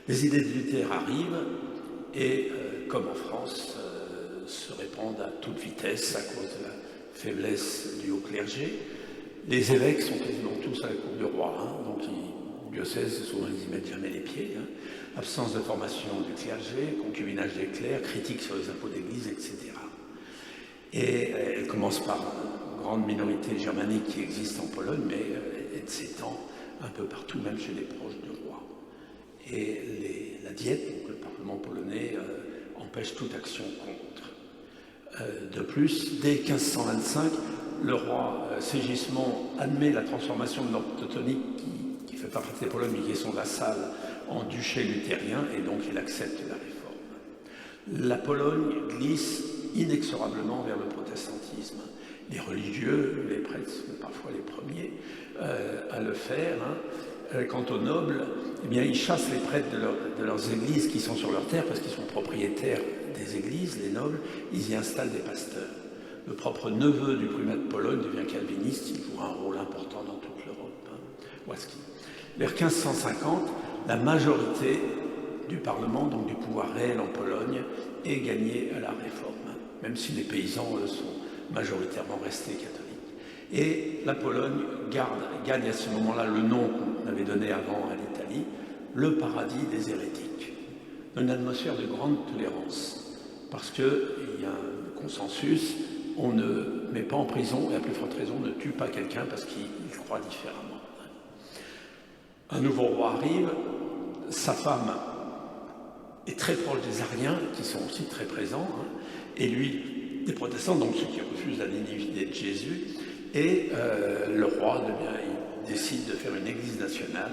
Les idées de Luther arrivent et, comme en France, se répandent à toute vitesse à cause de la faiblesse du haut clergé. Les évêques sont quasiment tous à la cour du roi, donc le diocèse, souvent ils n'y mettent jamais les pieds. Absence de formation du clergé, concubinage des clercs, critique sur les impôts d'église, etc. Et elle commence par une grande minorité germanique qui existe en Pologne, mais elle s'étend un peu partout, même chez les proches du roi. Et la Diète, donc le Parlement polonais, empêche toute action contre. De plus, dès 1525, le roi Ségismond admet la transformation de l'ordre teutonique qui fait pas partie de Pologne, mais qui est son vassal en duché luthérien, et donc il accepte la réforme. La Pologne glisse inexorablement vers le protestantisme. Les religieux, les prêtres sont parfois les premiers à le faire. Quant aux nobles, eh bien, ils chassent les prêtres de leurs églises qui sont sur leur terre parce qu'ils sont propriétaires des églises, les nobles, ils y installent des pasteurs. Le propre neveu du primat de Pologne devient calviniste, il joue un rôle important dans toute l'Europe. Łaski. Vers 1550, la majorité du Parlement, donc du pouvoir réel en Pologne, est gagnée à la Réforme, même si les paysans, eux, sont majoritairement restés catholiques. Et la Pologne gagne à ce moment-là le nom qu'on avait donné avant à l'Italie, le paradis des hérétiques. Une atmosphère de grande tolérance, parce qu'il y a un consensus, on ne met pas en prison, et à plus forte raison, ne tue pas quelqu'un parce qu'il croit différemment. Un nouveau roi arrive, sa femme est très proche des Ariens, qui sont aussi très présents, et lui, des protestants, donc ceux qui refusent la divinité de Jésus, et le roi il décide de faire une église nationale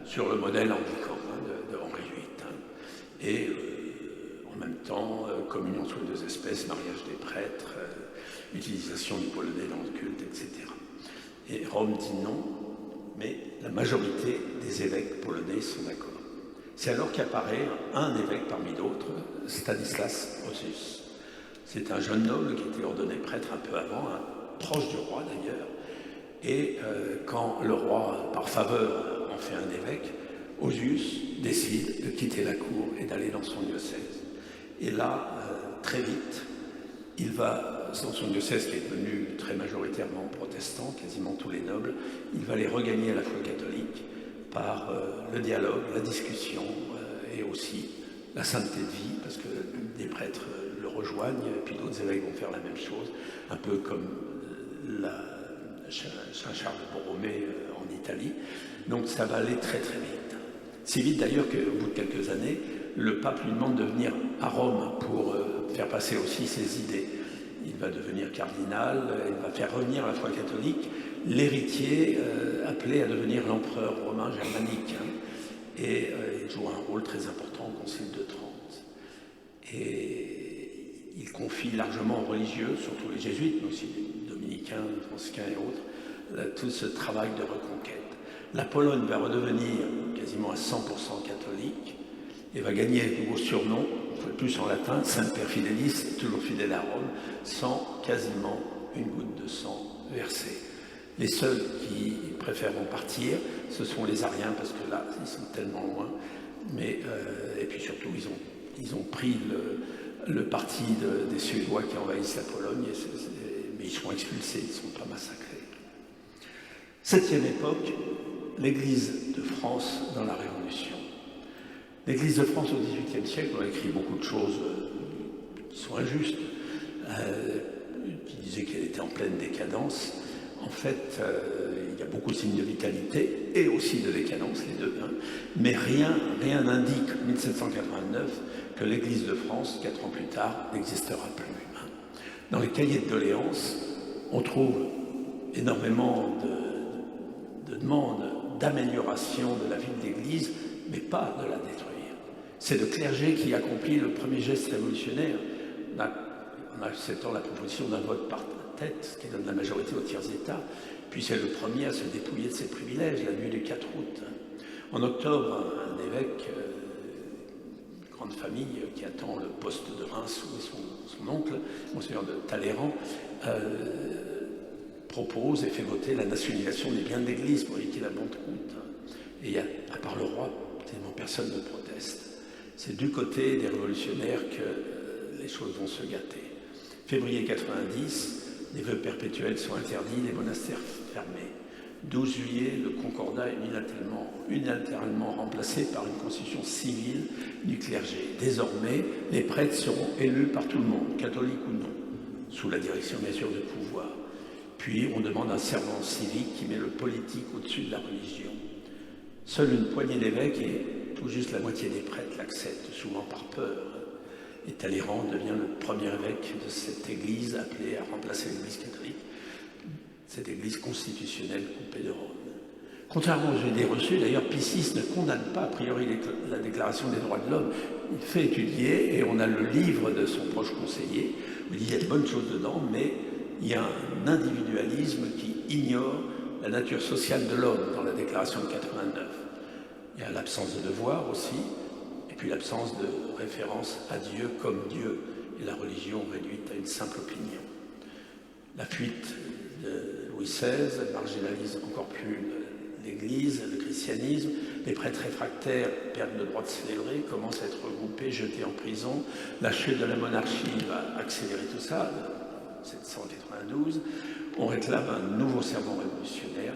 sur le modèle anglican de Henri VIII. Et en même temps, communion sous les deux espèces, mariage des prêtres, utilisation du polonais dans le culte, etc. Et Rome dit non, mais la majorité des évêques polonais sont d'accord. C'est alors qu'apparaît un évêque parmi d'autres, Stanislas Osius. C'est un jeune noble qui était ordonné prêtre un peu avant, proche du roi d'ailleurs, et quand le roi, par faveur, en fait un évêque, Osius décide de quitter la cour et d'aller dans son diocèse. Et là, très vite, il va, dans son diocèse qui est devenu très majoritairement protestant, quasiment tous les nobles, il va les regagner à la foi catholique par le dialogue, la discussion et aussi la sainteté de vie, parce que des prêtres le rejoignent, et puis d'autres évêques vont faire la même chose, un peu comme Saint-Charles de Borromée en Italie. Donc ça va aller très très vite. Si vite d'ailleurs qu'au bout de quelques années, le pape lui demande de venir à Rome pour faire passer aussi ses idées. Il va devenir cardinal, il va faire revenir la foi catholique l'héritier appelé à devenir l'empereur romain germanique. Et il joue un rôle très important au Concile de Trente. Et il confie largement aux religieux, surtout les jésuites, mais aussi les dominicains, les franciscains et autres, tout ce travail de reconquête. La Pologne va redevenir quasiment à 100% catholique et va gagner un nouveau surnom, plus en latin, Saint-Père Fidelis, toujours fidèle à Rome, sans quasiment une goutte de sang versée. Les seuls qui préfèrent en partir, ce sont les Ariens, parce que là, ils sont tellement loin. Mais, et puis surtout, ils ont pris le parti des Suédois qui envahissent la Pologne, mais ils sont expulsés, ils ne sont pas massacrés. Septième époque, l'Église de France dans la Révolution. L'Église de France au XVIIIe siècle, on a écrit beaucoup de choses qui sont injustes, qui disaient qu'elle était en pleine décadence. En fait, il y a beaucoup de signes de vitalité et aussi de décadence, les deux. Mais rien n'indique, en 1789, que l'Église de France, 4 ans plus tard, n'existera plus. Dans les cahiers de doléances, on trouve énormément de demandes d'amélioration de la vie de l'Église, mais pas de la détruire. C'est le clergé qui accomplit le premier geste révolutionnaire. On a 7 ans la proposition d'un vote par tête, qui donne la majorité aux tiers-États, puis c'est le premier à se dépouiller de ses privilèges, la nuit du 4 août. En octobre, un évêque, une grande famille qui attend le poste de Reims, où est son oncle, Monseigneur de Talleyrand, propose et fait voter la nationalisation des biens de l'Église pour éviter la banqueroute. Et à part le roi, tellement personne ne proteste. C'est du côté des révolutionnaires que les choses vont se gâter. Février 90, les vœux perpétuels sont interdits, les monastères fermés. 12 juillet, le concordat est unilatéralement remplacé par une constitution civile du clergé. Désormais, les prêtres seront élus par tout le monde, catholique ou non, sous la direction bien sûr du pouvoir. Puis on demande un serment civique qui met le politique au-dessus de la religion. Seule une poignée d'évêques et tout juste la moitié des prêtres l'acceptent, souvent par peur. Et Talleyrand devient le premier évêque de cette église appelée à remplacer l'église catholique, cette église constitutionnelle coupée de Rome. Contrairement aux idées reçues, d'ailleurs, Pie VI ne condamne pas a priori la Déclaration des droits de l'homme. Il fait étudier, et on a le livre de son proche conseiller, où il dit qu'il y a de bonnes choses dedans, mais il y a un individualisme qui ignore la nature sociale de l'homme dans la Déclaration de 89. Il y a l'absence de devoir aussi, et puis l'absence de référence à Dieu comme Dieu, et la religion réduite à une simple opinion. La fuite de Louis XVI marginalise encore plus l'Église, le christianisme. Les prêtres réfractaires perdent le droit de célébrer, commencent à être regroupés, jetés en prison. La chute de la monarchie va accélérer tout ça, 1792. On réclame un nouveau serment révolutionnaire.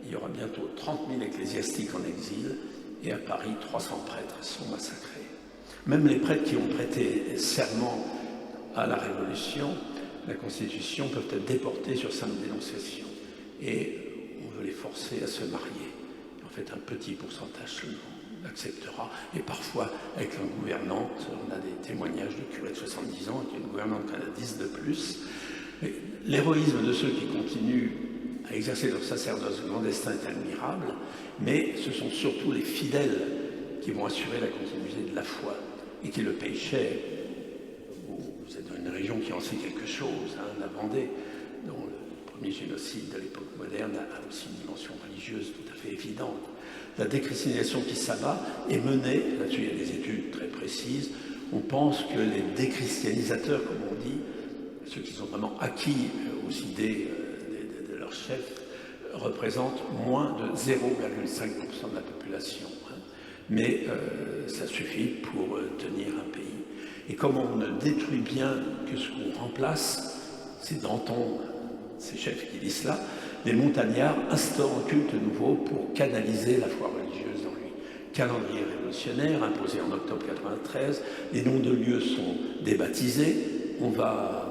Il y aura bientôt 30 000 ecclésiastiques en exil, et à Paris, 300 prêtres sont massacrés. Même les prêtres qui ont prêté serment à la Révolution, la Constitution, peuvent être déportés sur simple dénonciation. Et on veut les forcer à se marier. En fait, un petit pourcentage seulement l'acceptera. Et parfois, avec la gouvernante, on a des témoignages de curés de 70 ans, avec une gouvernante qui en a 10 de plus. L'héroïsme de ceux qui continuent à exercer leur sacerdoce clandestin est admirable, mais ce sont surtout les fidèles qui vont assurer la continuité de la foi et qui le payent cher. Vous êtes dans une région qui en sait quelque chose, hein, la Vendée, dont le premier génocide de l'époque moderne a aussi une dimension religieuse tout à fait évidente. La déchristianisation qui s'abat est menée, là-dessus il y a des études très précises, on pense que les déchristianisateurs, comme on dit, ceux qui sont vraiment acquis aux idées de leurs chefs, représentent moins de 0,5% de la population. Hein. Mais ça suffit pour tenir un pays. Et comme on ne détruit bien que ce qu'on remplace, c'est Danton, ces chefs qui disent cela, les montagnards instaurent un culte nouveau pour canaliser la foi religieuse dans lui. Calendrier révolutionnaire imposé en octobre 93, les noms de lieux sont débaptisés, on va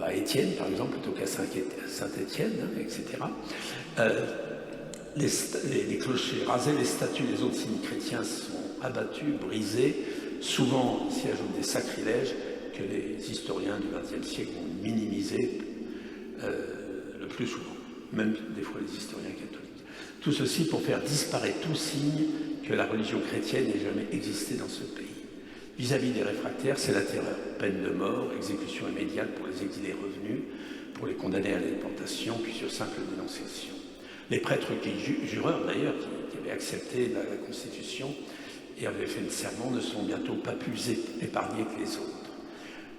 à Étienne, par exemple, plutôt qu'à Saint-Étienne, hein, etc. Les clochers rasés, les statues des autres signes chrétiens sont abattus, brisés. Souvent, s'y ajoutent des sacrilèges que les historiens du XXe siècle vont minimiser le plus souvent, même des fois les historiens catholiques. Tout ceci pour faire disparaître tout signe que la religion chrétienne n'ait jamais existé dans ce pays. Vis-à-vis des réfractaires, c'est la terreur. Peine de mort, exécution immédiate pour les exilés revenus, pour les condamnés à la déportation, puis sur simple dénonciation. Les prêtres jureurs, d'ailleurs, qui avaient accepté la Constitution et avaient fait le serment, ne sont bientôt pas plus épargnés que les autres.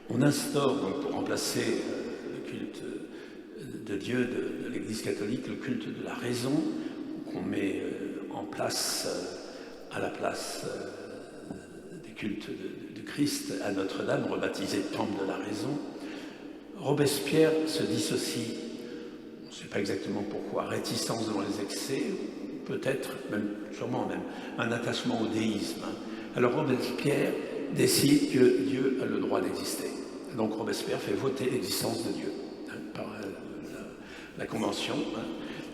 On instaure, donc, pour remplacer le culte de Dieu de l'Église catholique, le culte de la raison, qu'on met en place à la place des cultes de Christ à Notre-Dame, rebaptisé Temple de la raison. Robespierre se dissocie, on ne sait pas exactement pourquoi, réticence devant les excès, peut-être, même, sûrement même, un attachement au déisme. Alors Robespierre décide que Dieu a le droit d'exister. Donc Robespierre fait voter l'existence de Dieu par la Convention,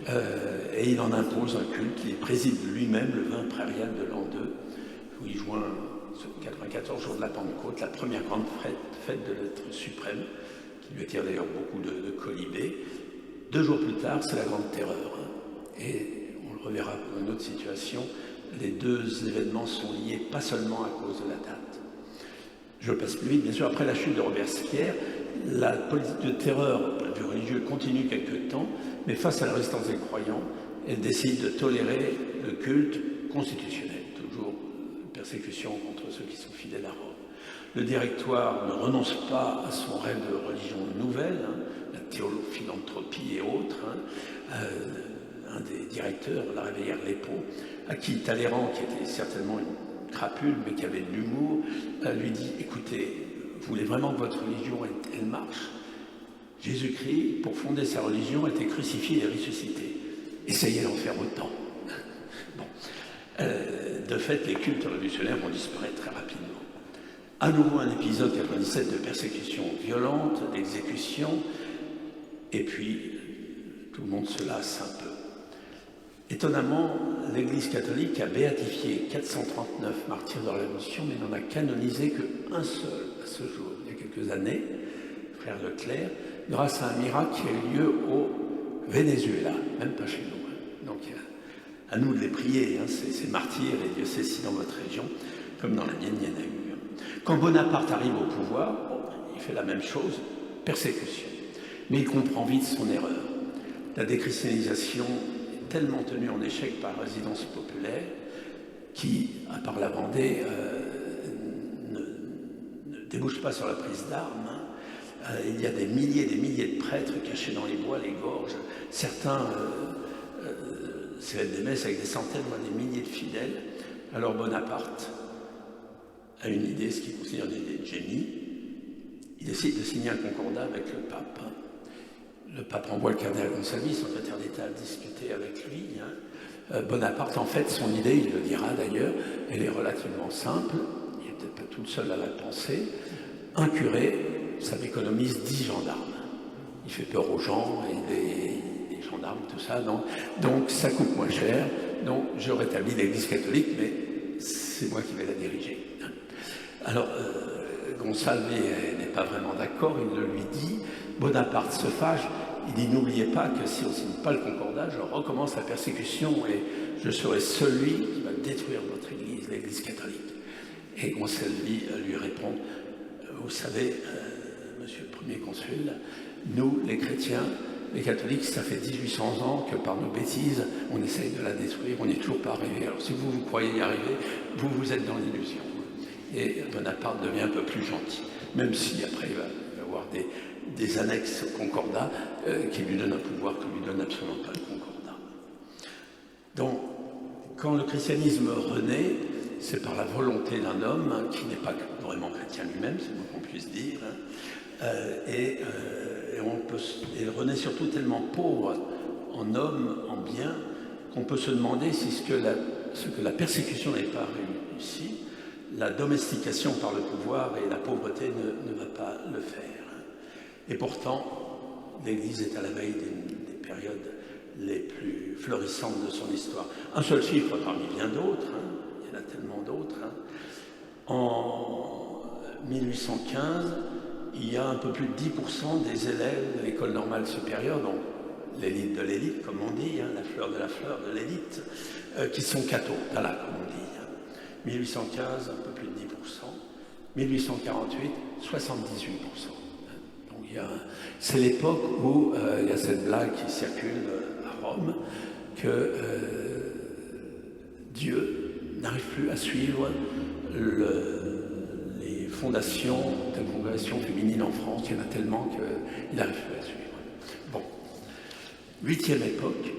et il en impose un culte. Il préside lui-même le vin prairial de l'an 2, où il joint, 94 jours de la Pentecôte, la première grande fête de l'être suprême, qui lui attire d'ailleurs beaucoup de colibés. 2 jours plus tard, c'est la Grande Terreur. Et on le reverra dans une autre situation, les deux événements sont liés pas seulement à cause de la date. Je passe plus vite, bien sûr, après la chute de Robespierre, la politique de terreur du religieux continue quelque temps, mais face à la résistance des croyants, elle décide de tolérer le culte constitutionnel, toujours persécution contre ceux qui sont fidèles à Rome. Le directoire ne renonce pas à son rêve de religion nouvelle, la théophilanthropie et autres. Un des directeurs, la Réveillère Lépo, à qui Talleyrand, qui était certainement une crapule, mais qui avait de l'humour, lui dit « Écoutez, vous voulez vraiment que votre religion, elle marche ? Jésus-Christ, pour fonder sa religion, a été crucifié et ressuscité. Essayez d'en faire autant. » Bon. De fait, les cultes révolutionnaires vont disparaître très rapidement. À nouveau un épisode 97 de persécution violente, d'exécution, et puis tout le monde se lasse un peu. Étonnamment, l'Église catholique a béatifié 439 martyrs de la Révolution, mais n'en a canonisé qu'un seul à ce jour, il y a quelques années, frère Leclerc, grâce à un miracle qui a eu lieu au Venezuela, même pas chez nous, Donc à nous de les prier, hein, ces martyrs et Dieu sait si dans votre région, comme dans la mienne, il y en a eu. Quand Bonaparte arrive au pouvoir, bon, il fait la même chose, persécution. Mais il comprend vite son erreur. La déchristianisation est tellement tenue en échec par la résidence populaire qui, à part la Vendée, ne débouche pas sur la prise d'armes. Hein. Il y a des milliers de prêtres cachés dans les bois, les gorges. Certains célèbrent des messes avec des centaines, voire des milliers de fidèles. Alors Bonaparte a une idée, ce qu'il considère une idée de génie. Il décide de signer un concordat avec le pape. Le pape envoie le cardinal Gonsalvi, secrétaire d'État, à discuter avec lui. Hein. Bonaparte, en fait, son idée, il le dira d'ailleurs, elle est relativement simple. Il n'est peut-être pas tout seul à la penser. Un curé, ça m'économise 10 gendarmes. Il fait peur aux gens, et les gendarmes, tout ça. Donc ça coûte moins cher. Donc je rétablis l'Église catholique, mais c'est moi qui vais la diriger. Alors, Gonsalvi n'est pas vraiment d'accord, il le lui dit. Bonaparte se fâche, il dit « N'oubliez pas que si on ne signe pas le concordat, je recommence la persécution et je serai celui qui va détruire votre Église, l'Église catholique. » Et Gonsalvi lui répond « Vous savez, monsieur le premier consul, nous, les chrétiens, les catholiques, ça fait 1800 ans que par nos bêtises, on essaye de la détruire, on n'est toujours pas arrivé. Alors si vous croyez y arriver, vous êtes dans l'illusion. » Et Bonaparte devient un peu plus gentil, même si après il va avoir des annexes au concordat qui lui donnent un pouvoir que lui donne absolument pas le concordat. Donc, quand le christianisme renaît, c'est par la volonté d'un homme qui n'est pas vraiment chrétien lui-même, c'est le moins qu'on puisse dire, hein, et il renaît surtout tellement pauvre en homme, en bien, qu'on peut se demander si ce que la persécution n'est pas réussi, la domestication par le pouvoir et la pauvreté ne va pas le faire. Et pourtant, l'Église est à la veille des périodes les plus florissantes de son histoire. Un seul chiffre parmi bien d'autres, hein, il y en a tellement d'autres. Hein. En 1815, il y a un peu plus de 10% des élèves de l'école normale supérieure, donc l'élite de l'élite, comme on dit, hein, la fleur de l'élite, qui sont cathos, voilà, comme on dit. 1815, un peu plus de 10%. 1848, 78%. Donc c'est l'époque où il y a cette blague qui circule à Rome que Dieu n'arrive plus à suivre les fondations de la congrégation féminine en France. Il y en a tellement qu'il n'arrive plus à suivre. Bon. 8e époque.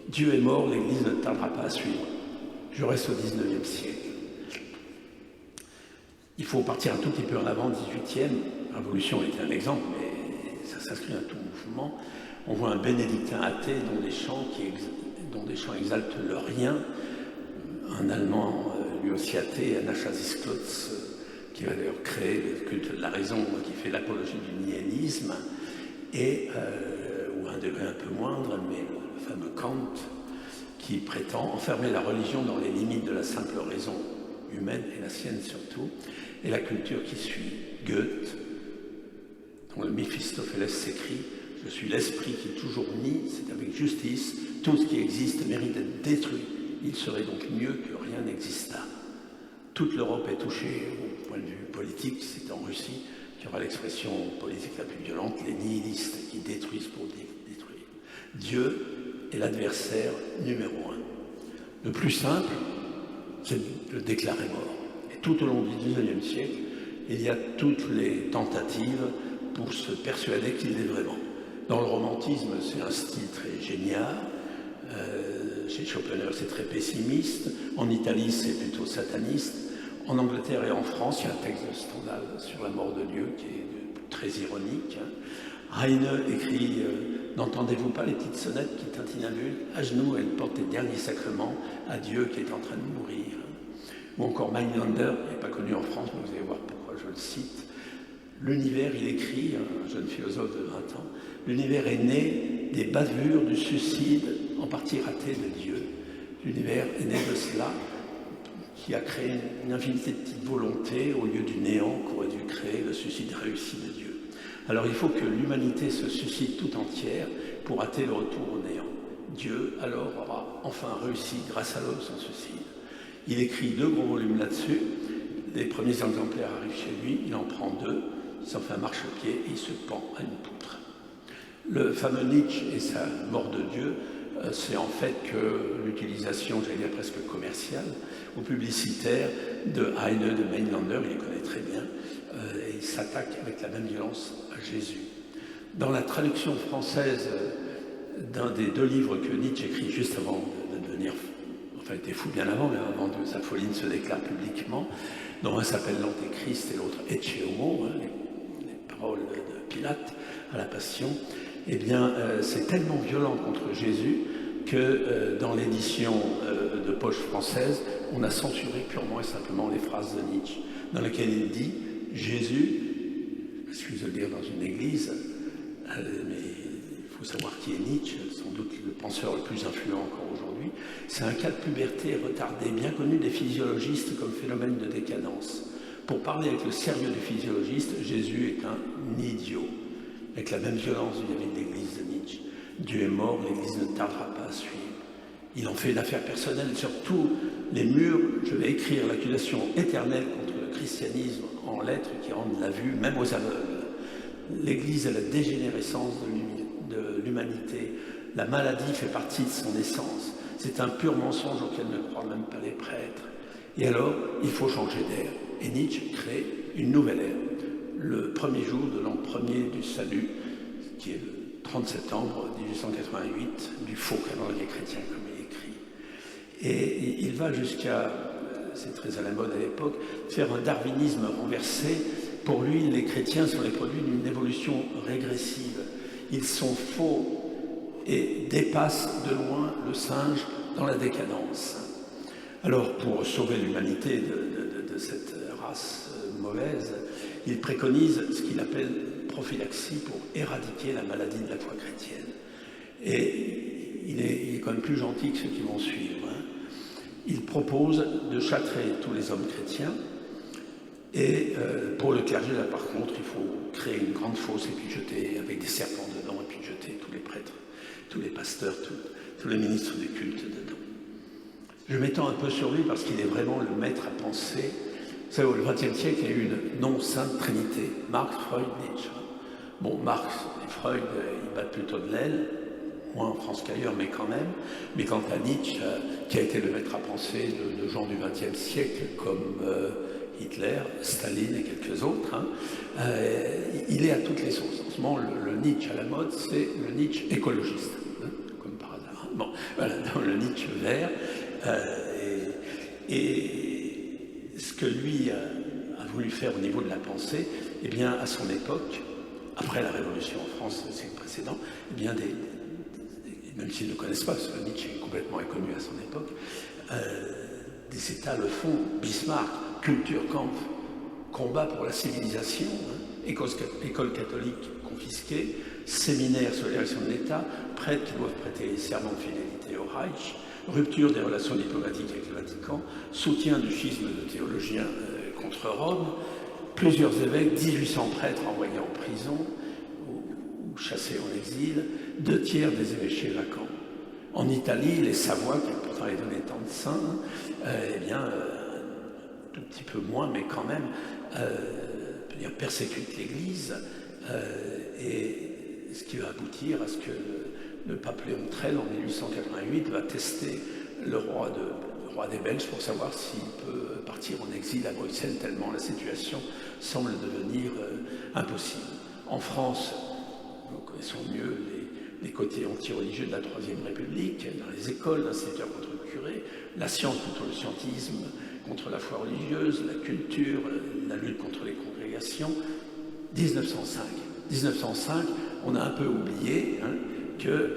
Dieu est mort, l'Église ne tardera pas à suivre. Je reste au 19e siècle. Il faut partir un tout petit peu en avant, 18e. Révolution était un exemple, mais ça s'inscrit dans tout mouvement. On voit un bénédictin athée dont des chants exaltent le rien. Un Allemand, lui aussi athée, Anastasius Klotz, qui va d'ailleurs créer le culte de la raison, qui fait l'apologie du nihilisme, ou un degré un peu moindre, mais le fameux Kant, qui prétend enfermer la religion dans les limites de la simple raison humaine, et la sienne surtout, et la culture qui suit. Goethe, dont le Méphistophélès s'écrit « Je suis l'esprit qui toujours nie, c'est avec justice, tout ce qui existe mérite d'être détruit. Il serait donc mieux que rien n'existât. » Toute l'Europe est touchée au point de vue politique, c'est en Russie qu'il y aura l'expression politique la plus violente, les nihilistes qui détruisent pour détruire. Dieu est l'adversaire numéro 1. Le plus simple, c'est de le déclarer mort. Et tout au long du XIXe siècle, il y a toutes les tentatives pour se persuader qu'il l'est vraiment. Dans le romantisme, c'est un style très génial. Chez Schopenhauer, c'est très pessimiste. En Italie, c'est plutôt sataniste. En Angleterre et en France, il y a un texte de Stendhal sur la mort de Dieu qui est très ironique. Heine écrit « N'entendez-vous pas les petites sonnettes qui tintinabulent ? À genoux, elle porte les derniers sacrements à Dieu qui est en train de mourir. » Ou encore Meinlander, il n'est pas connu en France, mais vous allez voir pourquoi je le cite. L'univers, il écrit, un jeune philosophe de 20 ans, l'univers est né des bavures du suicide en partie raté de Dieu. L'univers est né de cela, qui a créé une infinité de petites volontés au lieu du néant qu'aurait dû créer le suicide réussi de Dieu. Alors il faut que l'humanité se suscite tout entière pour hâter le retour au néant. Dieu alors aura enfin réussi grâce à l'homme son suicide. Il écrit 2 gros volumes là-dessus. Les premiers exemplaires arrivent chez lui, il en prend 2, il s'en fait un marchepied et il se pend à une poutre. Le fameux Nietzsche et sa mort de Dieu, c'est en fait que l'utilisation, j'allais dire presque commerciale ou publicitaire de Heine, de Mainlander, il les connaît très bien, et il s'attaque avec la même violence à Jésus. Dans la traduction française d'un des 2 livres que Nietzsche écrit juste avant de devenir, enfin il était fou bien avant, mais avant que sa folie ne se déclare publiquement, dont un s'appelle l'Antéchrist et l'autre Ecce Homo, les paroles de Pilate à la Passion, eh bien c'est tellement violent contre Jésus que dans l'édition de poche française, on a censuré purement et simplement les phrases de Nietzsche, dans lesquelles il dit « Jésus », excusez de le dire dans une église, mais il faut savoir qui est Nietzsche, sans doute le penseur le plus influent encore aujourd'hui, c'est un cas de puberté retardée, bien connu des physiologistes comme phénomène de décadence. Pour parler avec le sérieux des physiologistes, Jésus est un idiot, avec la même violence vis-à-vis de l'église de Nietzsche. Dieu est mort, l'église ne tardera pas à suivre. Il en fait une affaire personnelle, sur tous les murs, je vais écrire l'accusation éternelle contre le christianisme en lettres qui rendent la vue, même aux aveugles. L'Église est la dégénérescence de l'humanité. La maladie fait partie de son essence. C'est un pur mensonge auquel ne croient même pas les prêtres. Et alors, il faut changer d'air. Et Nietzsche crée une nouvelle ère. Le premier jour de l'an premier du salut, qui est le 30 septembre 1888, du faux calendrier chrétien, comme il écrit. Et il va jusqu'à, c'est très à la mode à l'époque, faire un darwinisme renversé. Pour lui, les chrétiens sont les produits d'une évolution régressive. Ils sont faux et dépassent de loin le singe dans la décadence. Alors, pour sauver l'humanité de cette race mauvaise, il préconise ce qu'il appelle prophylaxie pour éradiquer la maladie de la foi chrétienne. Et il est quand même plus gentil que ceux qui vont suivre. Il propose de châtrer tous les hommes chrétiens. Et pour le clergé, là, par contre, il faut créer une grande fosse et puis jeter avec des serpents dedans, et puis jeter tous les prêtres, tous les pasteurs, tous les ministres du culte dedans. Je m'étends un peu sur lui parce qu'il est vraiment le maître à penser. Vous savez, au XXe siècle, il y a eu une non-sainte trinité, Marx, Freud, Nietzsche. Bon, Marx et Freud, ils battent plutôt de l'aile, moins en France qu'ailleurs, mais quand même. Mais quant à Nietzsche, qui a été le maître à penser de gens du XXe siècle, comme Hitler, Staline et quelques autres, il est à toutes les sauces. En ce moment, le Nietzsche à la mode, c'est le Nietzsche écologiste, comme par hasard. Bon, voilà, dans le Nietzsche vert. Et ce que lui a voulu faire au niveau de la pensée, eh bien, à son époque, après la Révolution en France, le siècle précédent, eh bien, même s'ils ne le connaissent pas, parce que Nietzsche est complètement inconnu à son époque, des États le font. Bismarck, Culture Kampf, combat pour la civilisation, école catholique confisquée, séminaire sur l'élection de l'État, prêtres qui doivent prêter serment de fidélité au Reich, rupture des relations diplomatiques avec le Vatican, soutien du schisme de théologiens contre Rome, plusieurs évêques, 1800 prêtres envoyés en prison ou chassés en exil, 2 tiers des évêchés vacants. En Italie, les Savoie, qui ont pourtant donné tant de saints, eh bien, tout petit peu moins, mais quand même, persécutent l'Église, et ce qui va aboutir à ce que le pape Léon XIII, en 1888, va tester le roi des Belges pour savoir s'il peut partir en exil à Bruxelles, tellement la situation semble devenir impossible. En France, nous connaissons mieux les côtés anti-religieux de la Troisième République, dans les écoles, l'instituteur contre le curé, la science contre le scientisme, contre la foi religieuse, la culture, la lutte contre les congrégations. 1905. 1905, on a un peu oublié que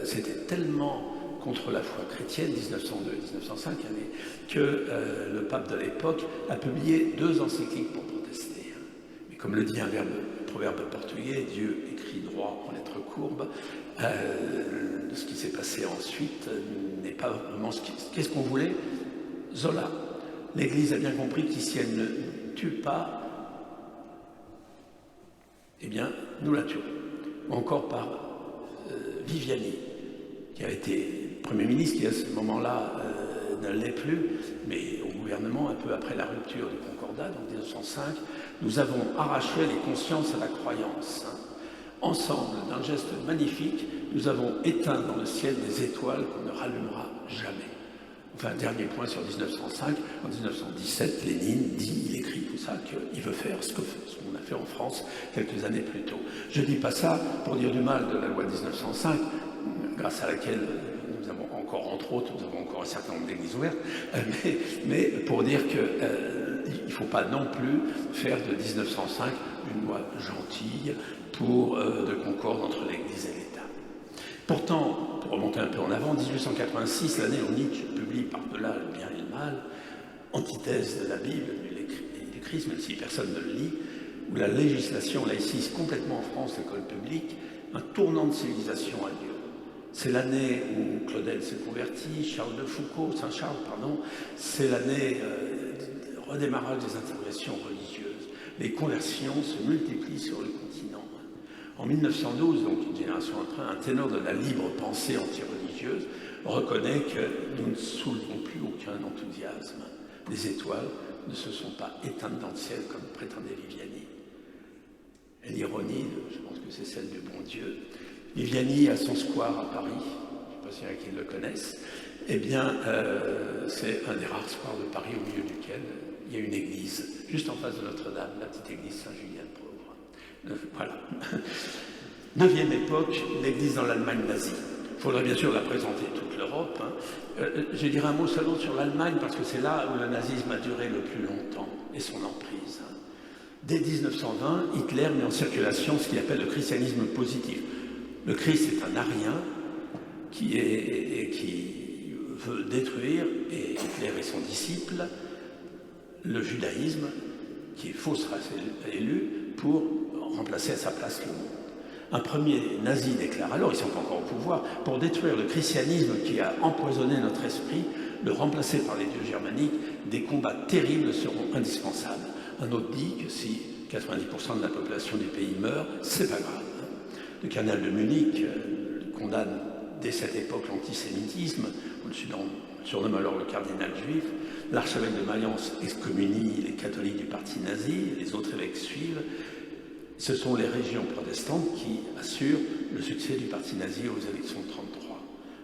c'était tellement contre la foi chrétienne, 1902-1905, que le pape de l'époque a publié 2 encycliques pour protester. Mais comme le dit un proverbe portugais, Dieu écrit droit en lettres courbes. Ce qui s'est passé ensuite n'est pas vraiment qu'est-ce qu'on voulait. Zola. L'Église a bien compris que si elle ne tue pas, eh bien, nous la tuons. Ou encore par Viviani, qui qui a été Premier ministre, qui à ce moment-là ne l'est plus, mais au gouvernement, un peu après la rupture du Concordat, en 1905, nous avons arraché les consciences à la croyance. Ensemble, d'un geste magnifique, nous avons éteint dans le ciel des étoiles qu'on ne rallumera jamais. Enfin, un dernier point sur 1905. En 1917, Lénine dit, il écrit tout ça, qu'il veut faire ce qu'on a fait en France quelques années plus tôt. Je ne dis pas ça pour dire du mal de la loi de 1905, grâce à laquelle nous avons encore, entre autres, nous avons encore un certain nombre d'églises ouvertes, mais pour dire qu'il ne faut pas non plus faire de 1905 une loi gentille de concorde entre l'Église et l'État. Pourtant, pour remonter un peu en avant, 1886, l'année où Nietzsche publie Par-delà le bien et le mal, antithèse de la Bible et du Christ, même si personne ne le lit, où la législation laïcise complètement en France, l'école publique, un tournant de civilisation a lieu. C'est l'année où Claudel s'est converti, Saint-Charles, c'est l'année de redémarrage des interrogations religieuses. Les conversions se multiplient sur le continent. En 1912, donc une génération après, un ténor de la libre pensée anti-religieuse reconnaît que nous ne soulevons plus aucun enthousiasme. Les étoiles ne se sont pas éteintes dans le ciel comme prétendait Viviani. Et l'ironie, je pense que c'est celle du bon Dieu. Viviani a son square à Paris, je ne sais pas s'il y en a qui le connaissent, eh bien, c'est un des rares squares de Paris au milieu duquel il y a une église, juste en face de Notre-Dame, la petite église Saint-Julien-de-Pauvre. Voilà. 9e époque, l'église dans l'Allemagne nazie. Il faudrait bien sûr la présenter toute l'Europe. Je dirais un mot seulement sur l'Allemagne, parce que c'est là où le nazisme a duré le plus longtemps, et son emprise. Dès 1920, Hitler met en circulation ce qu'il appelle le christianisme positif. Le Christ est un arien qui veut détruire, et Hitler et son disciple, le judaïsme, qui est fausse race élue, pour remplacer à sa place le monde. Un premier nazi déclare alors, ils sont pas encore au pouvoir, pour détruire le christianisme qui a empoisonné notre esprit, le remplacer par les dieux germaniques, des combats terribles seront indispensables. Un autre dit que si 90% de la population du pays meurt, c'est pas grave. Le cardinal de Munich condamne dès cette époque l'antisémitisme, on le surnomme alors le cardinal juif. L'archevêque de Mayence excommunie les catholiques du parti nazi, les autres évêques suivent. Ce sont les régions protestantes qui assurent le succès du parti nazi aux élections de 1933,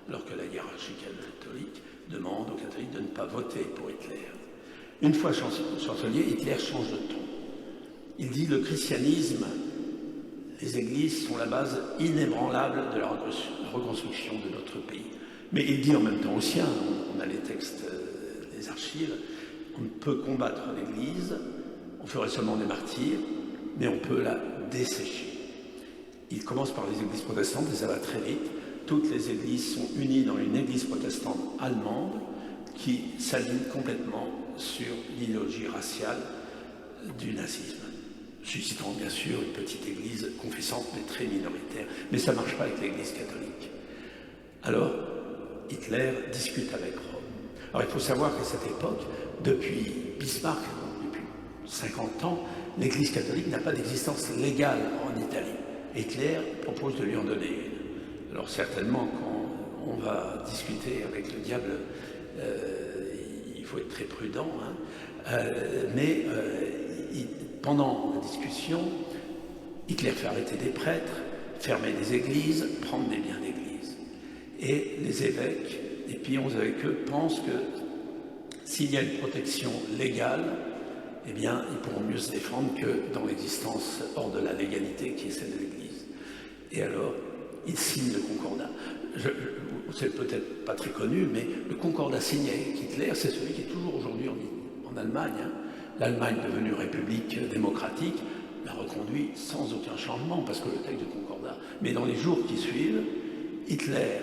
alors que la hiérarchie catholique demande aux catholiques de ne pas voter pour Hitler. Une fois chancelier, Hitler change de ton. Il dit le christianisme, les églises sont la base inébranlable de la reconstruction de notre pays. Mais il dit en même temps aussi, on a les textes des archives, on peut combattre l'Église, on ferait seulement des martyrs, mais on peut la dessécher. Il commence par les églises protestantes, et ça va très vite. Toutes les églises sont unies dans une église protestante allemande qui s'aligne complètement sur l'idéologie raciale du nazisme, suscitant bien sûr une petite église confessante, mais très minoritaire. Mais ça ne marche pas avec l'église catholique. Alors, Hitler discute avec Rome. Alors il faut savoir qu'à cette époque, depuis Bismarck, depuis 50 ans, l'Église catholique n'a pas d'existence légale en Italie. Hitler propose de lui en donner une. Alors certainement, quand on va discuter avec le diable, il faut être très prudent, mais pendant la discussion, Hitler fait arrêter des prêtres, fermer des églises, prendre des biens d'église. Et les évêques, et pions avec eux, pensent que s'il y a une protection légale, eh bien, ils pourront mieux se défendre que dans l'existence hors de la légalité qui est celle de l'Église. Et alors, ils signent le concordat. C'est peut-être pas très connu, mais le concordat signé avec Hitler, c'est celui qui est toujours aujourd'hui en Allemagne. L'Allemagne, devenue république démocratique, l'a reconduit sans aucun changement, parce que le texte du concordat. Mais dans les jours qui suivent, Hitler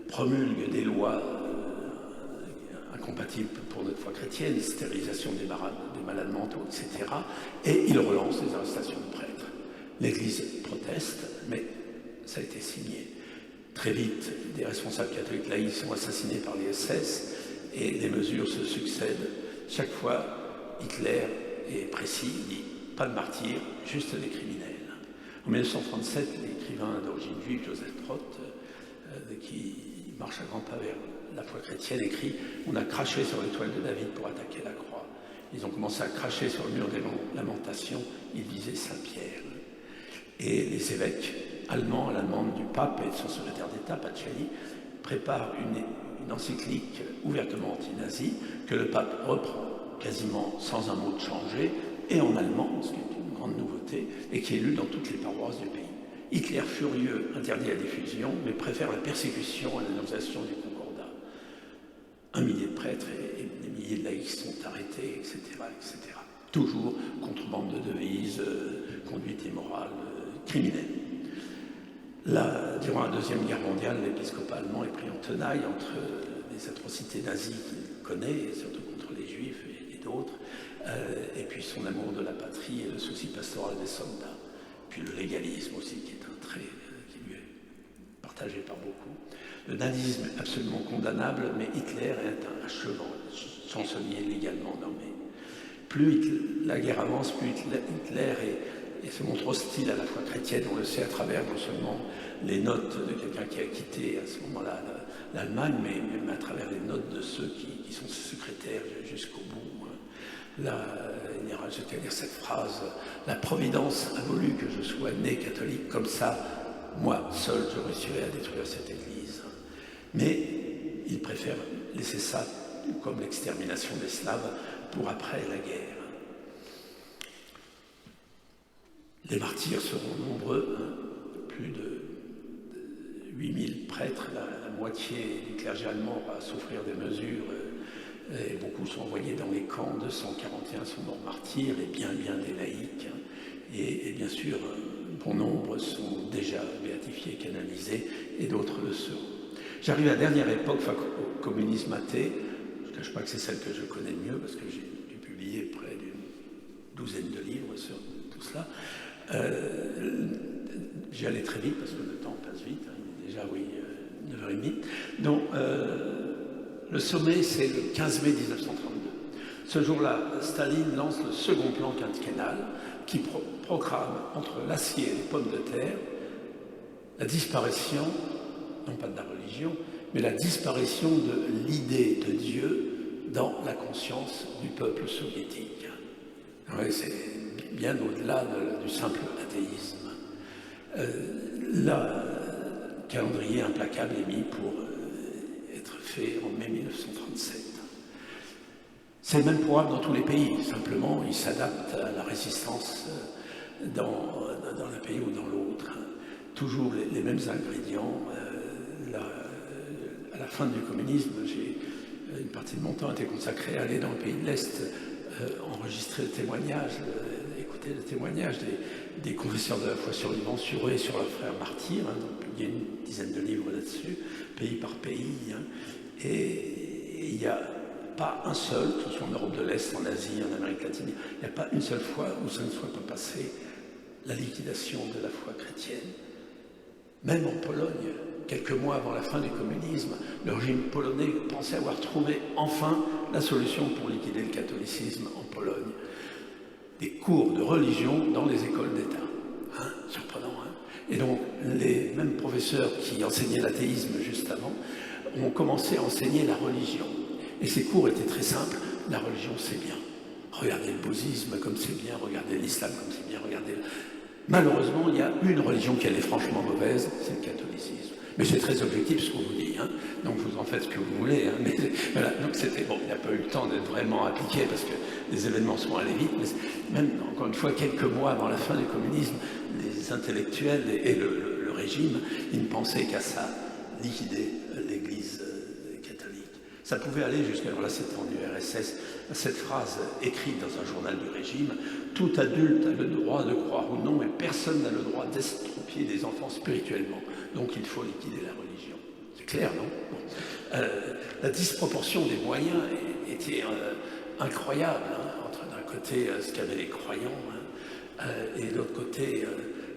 promulgue des lois incompatibles pour notre foi chrétienne, stérilisation des malades mentaux, etc. Et il relance les arrestations de prêtres. L'Église proteste, mais ça a été signé. Très vite, des responsables catholiques laïcs sont assassinés par les SS et les mesures se succèdent. Chaque fois, Hitler est précis, il dit pas de martyrs, juste des criminels. En 1937, l'écrivain d'origine juive Joseph Trott qui marche à grands pas vers la foi chrétienne, écrit « On a craché sur l'étoile de David pour attaquer la croix. Ils ont commencé à cracher sur le mur des lamentations, ils disaient Saint-Pierre. » Et les évêques allemands, à la demande du pape et de son secrétaire d'État, Pacelli, préparent une encyclique ouvertement anti-nazie que le pape reprend quasiment sans un mot de changé, et en allemand, ce qui est une grande nouveauté, et qui est lu dans toutes les paroisses du pays. Hitler, furieux, interdit la diffusion, mais préfère la persécution à l'annonciation du concordat. 1 millier de prêtres et des milliers de laïcs sont arrêtés, etc., etc. Toujours contrebande de devises, conduite immorale, criminelle. Durant la Deuxième Guerre mondiale, l'épiscopat allemand est pris en tenaille entre les atrocités nazies qu'il connaît, et surtout contre les juifs et d'autres, et puis son amour de la patrie et le souci pastoral des soldats. Puis le légalisme aussi, qui est un trait qui lui est partagé par beaucoup. Le nazisme est absolument condamnable, mais Hitler est un chancelier légalement nommé. Plus la guerre avance, plus Hitler se montre hostile à la foi chrétienne. On le sait à travers non seulement les notes de quelqu'un qui a quitté à ce moment-là l'Allemagne, mais même à travers les notes de ceux qui sont ses secrétaires jusqu'au bout. Là, il y aura, je vais dire cette phrase, « La Providence a voulu que je sois né catholique, comme ça, moi seul, je réussirai à détruire cette Église. » Mais il préfère laisser ça comme l'extermination des Slaves pour après la guerre. Les martyrs seront nombreux, plus de 8000 prêtres, la moitié du clergé allemand va souffrir des mesures, et beaucoup sont envoyés dans les camps, 241 sont morts martyrs, et bien des laïcs, et bien sûr, bon nombre sont déjà béatifiés, canonisés, et d'autres le seront. J'arrive à la dernière époque, au communisme athée. Je ne cache pas que c'est celle que je connais le mieux, parce que j'ai dû publier près d'une douzaine de livres sur tout cela. J'y allais très vite, parce que le temps passe vite, hein, il est déjà, 9h30. Donc, le sommet, c'est le 15 mai 1932. Ce jour-là, Staline lance le second plan quinquennal, qui proclame entre l'acier et les pommes de terre la disparition, non pas de la religion, mais la disparition de l'idée de Dieu dans la conscience du peuple soviétique. Ouais, c'est bien au-delà du simple athéisme. Le calendrier implacable est mis pour être fait en mai 1937. C'est le même programme dans tous les pays, simplement il s'adapte à la résistance dans un pays ou dans l'autre. Toujours les mêmes ingrédients. À la fin du communisme, une partie de mon temps été consacrée à aller dans le pays de l'Est, enregistrer le témoignage, écouter le témoignage des confesseurs de la foi survivants sur eux et sur leurs frères martyrs. Hein, donc, il y a une dizaine de livres là-dessus, pays par pays. Hein, et il n'y a pas un seul, que ce soit en Europe de l'Est, en Asie, en Amérique latine, il n'y a pas une seule fois où ça ne soit pas passé la liquidation de la foi chrétienne. Même en Pologne, quelques mois avant la fin du communisme, le régime polonais pensait avoir trouvé enfin la solution pour liquider le catholicisme en Pologne. Des cours de religion dans les écoles d'État. Hein, surprenant, hein. Et donc, les mêmes professeurs qui enseignaient l'athéisme juste avant ont commencé à enseigner la religion. Et ces cours étaient très simples. La religion, c'est bien. Regardez le bouddhisme comme c'est bien, regardez l'islam comme c'est bien, regardez... Malheureusement, il y a une religion qui est franchement mauvaise, c'est le catholicisme. Mais c'est très objectif ce qu'on vous dit, hein. Donc vous en faites ce que vous voulez. Hein. Mais, voilà. Donc c'était bon, il n'a pas eu le temps d'être vraiment appliqué parce que les événements sont allés vite. Mais même, encore une fois, quelques mois avant la fin du communisme, les intellectuels et le régime, ils ne pensaient qu'à ça, liquider l'Église catholique. Ça pouvait aller jusqu'à, là c'était en URSS, cette phrase écrite dans un journal du régime, « Tout adulte a le droit de croire ou non, mais personne n'a le droit d'estropier des enfants spirituellement. Donc il faut liquider la religion. » C'est clair, non? Bon. La disproportion des moyens était incroyable, hein, entre d'un côté ce qu'avaient les croyants et de l'autre côté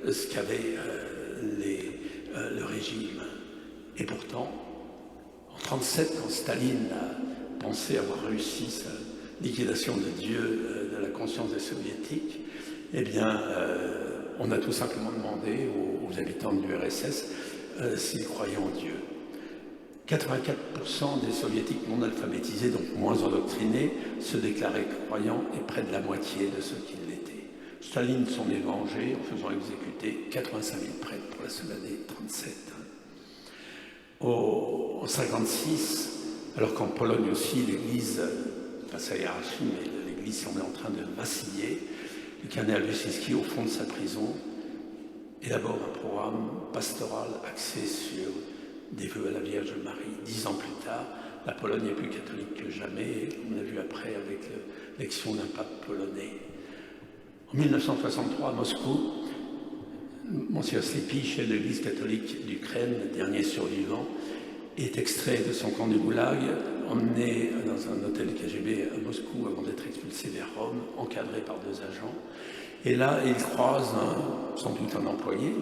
ce qu'avait le régime. Et pourtant, en 1937, quand Staline a pensé avoir réussi sa liquidation de Dieu de la conscience des soviétiques, eh bien, on a tout simplement demandé aux habitants de l'URSS s'ils croyaient en Dieu. 84% des soviétiques non alphabétisés, donc moins endoctrinés, se déclaraient croyants et près de la moitié de ceux qui l'étaient. Staline s'en est vengé en faisant exécuter 85 000 prêtres pour la seule année 37. En 1956, alors qu'en Pologne aussi, l'Église, pas sa hiérarchie, mais l'Église semblait en train de vaciller, le cardinal Wyszyński, au fond de sa prison, élabore un programme pastoral axé sur des vœux à la Vierge Marie. 10 ans plus tard, la Pologne est plus catholique que jamais, on a vu après avec l'élection d'un pape polonais. En 1963, à Moscou, Monsieur Sleepy, chef de l'Église catholique d'Ukraine, le dernier survivant, est extrait de son camp du Goulag, emmené dans un hôtel KGB à Moscou avant d'être expulsé vers Rome, encadré par 2 agents. Et là, il croise sans doute un employé,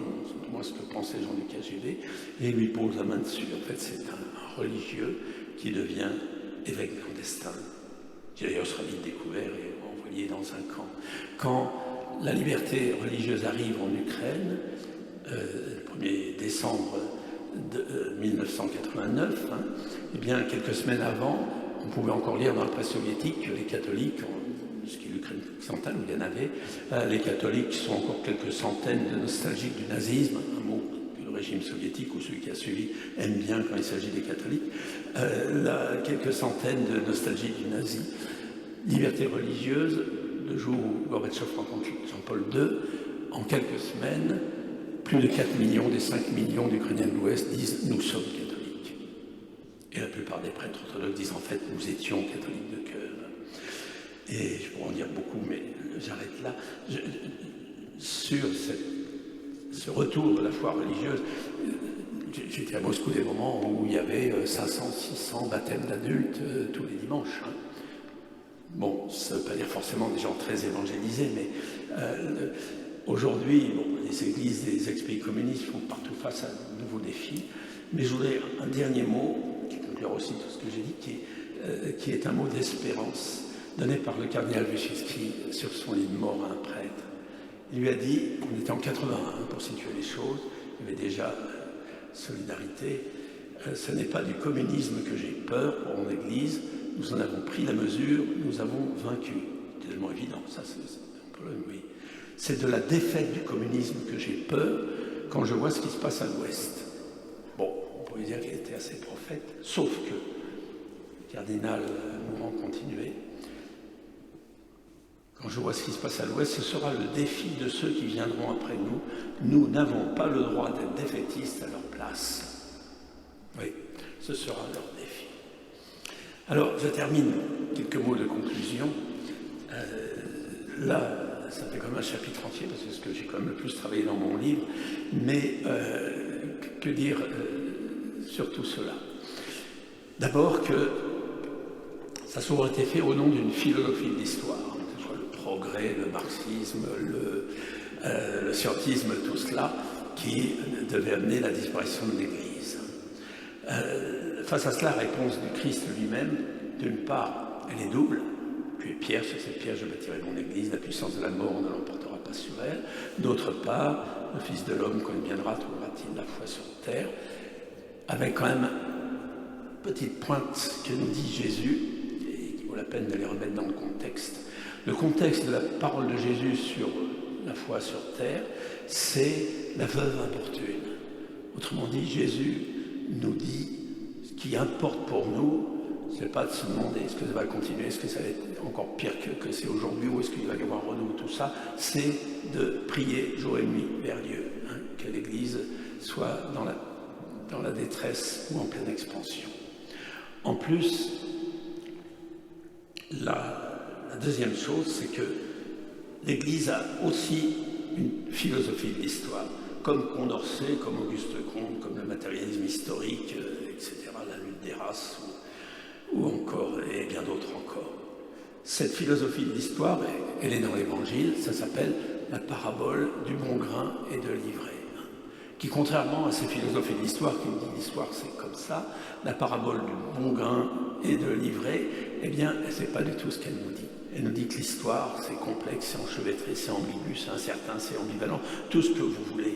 moi ce que pensait les gens du KGB, et il lui pose la main dessus. En fait, c'est un religieux qui devient évêque clandestin, qui d'ailleurs sera vite découvert et envoyé dans un camp. Quand la liberté religieuse arrive en Ukraine, le 1er décembre de 1989, eh bien, quelques semaines avant, on pouvait encore lire dans la presse soviétique que les catholiques, ce qui est l'Ukraine occidentale où il y en avait, les catholiques sont encore quelques centaines de nostalgiques du nazisme, un mot que le régime soviétique ou celui qui a suivi aime bien quand il s'agit des catholiques, quelques centaines de nostalgiques du nazi. Liberté religieuse, le jour où Gorbatchev rencontre Jean-Paul II, en quelques semaines, plus de 4 millions des 5 millions d'Ukrainiens de l'Ouest disent « nous sommes catholiques ». Et la plupart des prêtres orthodoxes disent en fait « nous étions catholiques de cœur ». Et je pourrais en dire beaucoup, mais j'arrête là. Sur ce retour de la foi religieuse, j'étais à Moscou des moments où il y avait 500, 600 baptêmes d'adultes tous les dimanches. Bon, ça ne veut pas dire forcément des gens très évangélisés, mais aujourd'hui, les églises des ex-pays communistes font partout face à de nouveaux défis. Mais je voudrais un dernier mot, qui conclura aussi tout ce que j'ai dit, qui est un mot d'espérance, donné par le cardinal Wyszyński sur son lit de mort à un prêtre. Il lui a dit, on était en 81 pour situer les choses, il y avait déjà solidarité, ce n'est pas du communisme que j'ai peur pour mon Église, nous en avons pris la mesure, nous avons vaincu. C'est tellement évident, ça c'est un problème, oui. C'est de la défaite du communisme que j'ai peur quand je vois ce qui se passe à l'Ouest. Bon, on pourrait dire qu'il était assez prophète, sauf que le cardinal Mourant continuait. Quand je vois ce qui se passe à l'Ouest, ce sera le défi de ceux qui viendront après nous. Nous n'avons pas le droit d'être défaitistes à leur place. Oui, ce sera leur défi. Alors, je termine quelques mots de conclusion. Là, ça fait comme un chapitre entier, parce que c'est ce que j'ai quand même le plus travaillé dans mon livre. Mais que dire sur tout cela? D'abord que ça a souvent été fait au nom d'une philosophie de l'histoire. Le progrès, le marxisme, le scientisme, tout cela, qui devait amener la disparition de l'Église. Face à cela, la réponse du Christ lui-même, d'une part, elle est double. Tu es pierre, sur cette pierre je bâtirai mon Église, la puissance de la mort ne l'emportera pas sur elle. D'autre part, le Fils de l'homme, quand il viendra, trouvera-t-il la foi sur terre, avec quand même une petite pointe que nous dit Jésus, et qu'il vaut la peine de les remettre dans le contexte. Le contexte de la parole de Jésus sur la foi sur terre, c'est la veuve importune. Autrement dit, Jésus nous dit, ce qui importe pour nous, ce n'est pas de se demander est-ce que ça va continuer, est-ce que ça va être encore pire que c'est aujourd'hui, ou est-ce qu'il va y avoir renouveau, tout ça, c'est de prier jour et nuit vers Dieu, que l'Église soit dans la détresse ou en pleine expansion. En plus, la deuxième chose, c'est que l'Église a aussi une philosophie de l'histoire, comme Condorcet, comme Auguste Comte, comme le matérialisme historique, etc., la lutte des races, ou encore, et bien d'autres encore. Cette philosophie de l'histoire, elle est dans l'Évangile, ça s'appelle la parabole du bon grain et de l'ivraie, qui, contrairement à ces philosophies de l'histoire qui nous disent l'histoire c'est comme ça, la parabole du bon grain et de l'ivraie, eh bien, c'est pas du tout ce qu'elle nous dit. Elle nous dit que l'histoire, c'est complexe, c'est enchevêtré, c'est ambigu, c'est incertain, c'est ambivalent, tout ce que vous voulez.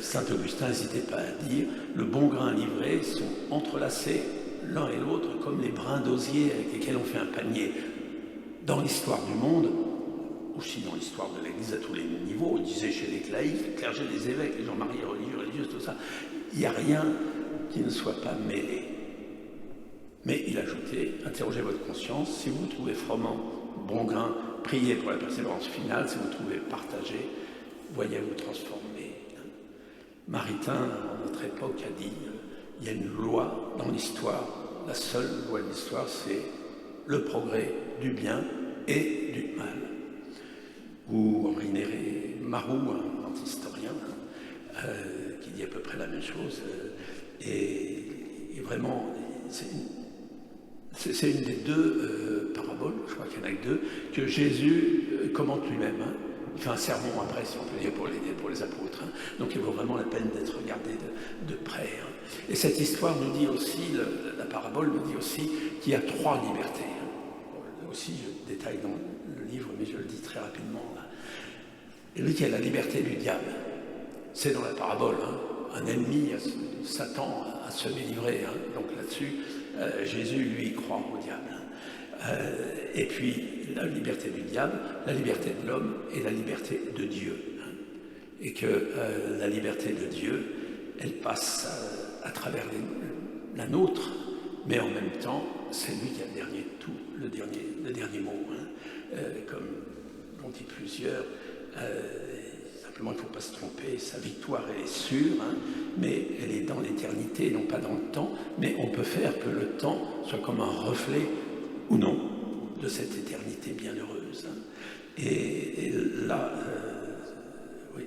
Saint Augustin n'hésitait pas à dire « Le bon grain livré sont entrelacés l'un et l'autre comme les brins d'osier avec lesquels on fait un panier. » Dans l'histoire du monde, aussi dans l'histoire de l'Église à tous les niveaux, il disait chez les laïcs, les clergés, les évêques, les gens mariés, religieuses, tout ça, il n'y a rien qui ne soit pas mêlé. Mais il ajoutait, interrogez votre conscience, si vous trouvez froment bon grain, priez pour la persévérance finale, si vous trouvez partagé, voyez vous transformer. Maritain, à notre époque, a dit, il y a une loi dans l'histoire, la seule loi de l'histoire, c'est le progrès du bien et du mal. Ou Henri Néré-Marou, un anti-historien, qui dit à peu près la même chose, et vraiment, c'est une des deux paraboles, je crois qu'il y en a que deux, que Jésus commente lui-même. Il fait un sermon après, si on peut dire, pour les apôtres. Donc il vaut vraiment la peine d'être regardé de près. Et cette histoire nous dit aussi, la parabole nous dit aussi qu'il y a trois libertés. Aussi, je détaille dans le livre, mais je le dis très rapidement. Et lui, il y a la liberté du diable. C'est dans la parabole. Un ennemi, Satan, a se délivrer. Donc là-dessus, Jésus, lui, croit au diable. Et puis, la liberté du diable, la liberté de l'homme et la liberté de Dieu. Et que la liberté de Dieu, elle passe à travers la nôtre, mais en même temps, c'est lui qui a le dernier mot. Comme l'ont dit plusieurs, simplement il ne faut pas se tromper, sa victoire elle est sûre, mais elle est dans l'éternité, non pas dans le temps, mais on peut faire que le temps soit comme un reflet ou non de cette éternité bienheureuse. Et là, oui,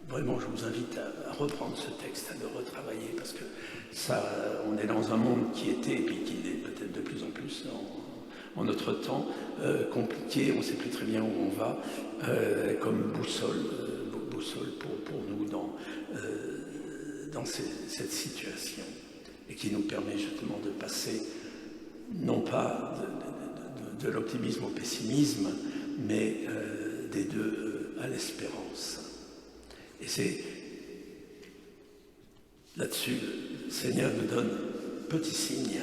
vraiment je vous invite à reprendre ce texte, à le retravailler, parce que ça, on est dans un monde qui était, et puis qui est peut-être de plus en plus en notre temps, compliqué, on ne sait plus très bien où on va, comme boussole pour nous dans cette situation, et qui nous permet justement de passer non pas de l'optimisme au pessimisme, mais des deux à l'espérance. Et c'est là-dessus, le Seigneur nous donne un petit signe,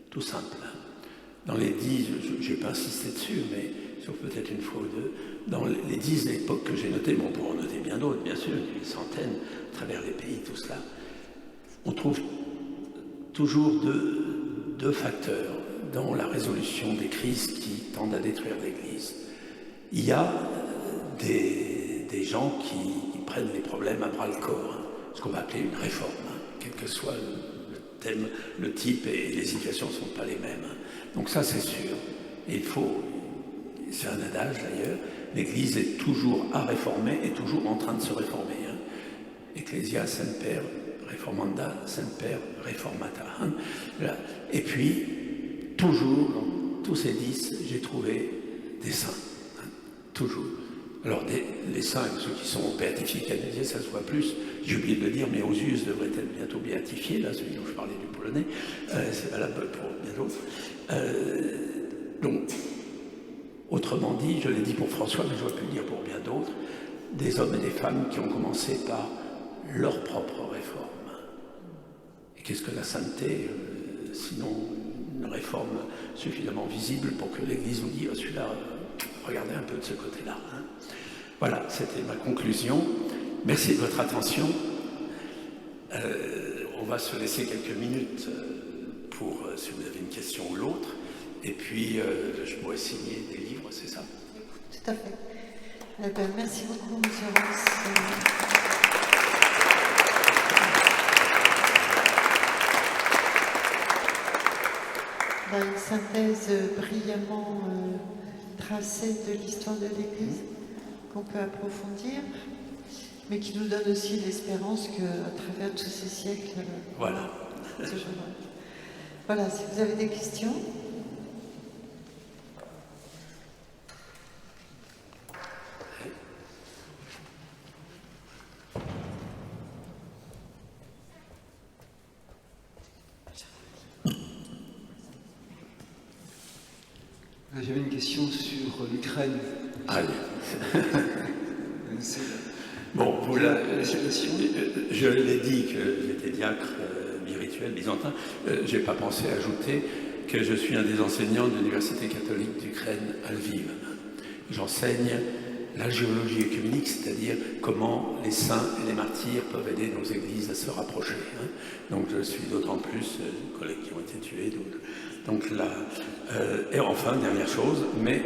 tout simple. Dans les 10, je n'ai pas insisté dessus, mais sauf peut-être une fois ou deux, dans les 10 époques que j'ai notées, bon, on pourrait en noter bien d'autres, bien sûr, des centaines, à travers les pays, tout cela, on trouve toujours deux facteurs dans la résolution des crises qui tendent à détruire l'Église. Il y a des gens qui prennent les problèmes à bras-le-corps, ce qu'on va appeler une réforme, quel que soit le thème, le type, et les situations ne sont pas les mêmes. Donc ça, c'est sûr. Et il faut, c'est un adage d'ailleurs, l'Église est toujours à réformer et toujours en train de se réformer. Ecclesia semper reformanda, semper reformata. Et puis, toujours, dans tous ces 10, j'ai trouvé des saints. Toujours. Alors, les saints, ceux qui sont béatifiés, canonisés, ça se voit plus. J'ai oublié de le dire, mais Osius devrait être bientôt béatifié, là, celui dont je parlais du polonais. C'est valable pour bien d'autres. Donc, autrement dit, je l'ai dit pour François, mais je dois pu le dire pour bien d'autres, des hommes et des femmes qui ont commencé par leur propre réforme. Et qu'est-ce que la sainteté, sinon une réforme suffisamment visible pour que l'Église nous dise, celui-là, regardez un peu de ce côté-là. Voilà, c'était ma conclusion. Merci de votre attention. On va se laisser quelques minutes pour, si vous avez une question ou l'autre. Et puis, je pourrais signer des livres, c'est ça? Tout à fait. Eh bien, merci beaucoup, M. Ross. Une synthèse brillamment tracée de l'histoire de l'Église qu'on peut approfondir, mais qui nous donne aussi l'espérance qu'à travers tous ces siècles, voilà. Voilà, si vous avez des questions. J'avais une question sur l'Ukraine. Allez. Bon, je l'ai dit que j'étais diacre birituel byzantin. Je n'ai pas pensé ajouter que je suis un des enseignants de l'Université catholique d'Ukraine à Lviv. J'enseigne la géologie œcuménique, c'est-à-dire comment les saints et les martyrs peuvent aider nos églises à se rapprocher. Donc je suis d'autant plus collègues qui ont été tués. Donc là, et enfin, dernière chose, mais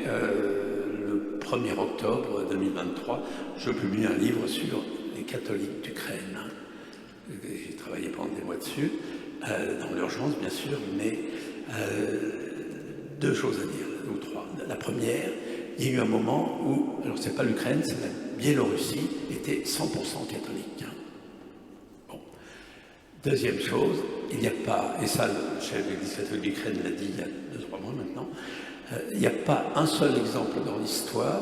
le 1er octobre 2023, je publie un livre sur les catholiques d'Ukraine. J'ai travaillé pendant des mois dessus, dans l'urgence bien sûr, mais deux choses à dire, ou trois. La première, il y a eu un moment où, alors c'est pas l'Ukraine, c'est la Biélorussie, était 100% catholique. Bon. Deuxième chose, il n'y a pas, et ça le chef de l'Église catholique d'Ukraine l'a dit il y a 2-3 mois maintenant, il n'y a pas un seul exemple dans l'histoire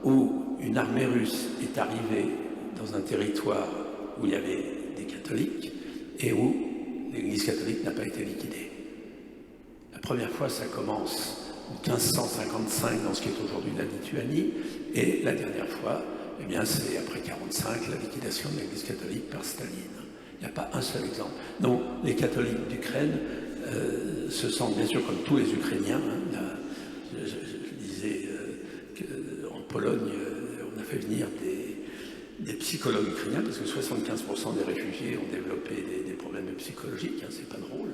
où une armée russe est arrivée dans un territoire où il y avait des catholiques et où l'Église catholique n'a pas été liquidée. La première fois, ça commence en 1555 dans ce qui est aujourd'hui la Lituanie, et la dernière fois, eh bien, c'est après 1945 la liquidation de l'Église catholique par Staline. Il n'y a pas un seul exemple. Donc, les catholiques d'Ukraine se sentent bien sûr comme tous les Ukrainiens. Je disais qu'en Pologne, on a fait venir des psychologues ukrainiens, parce que 75% des réfugiés ont développé des problèmes psychologiques, c'est pas drôle.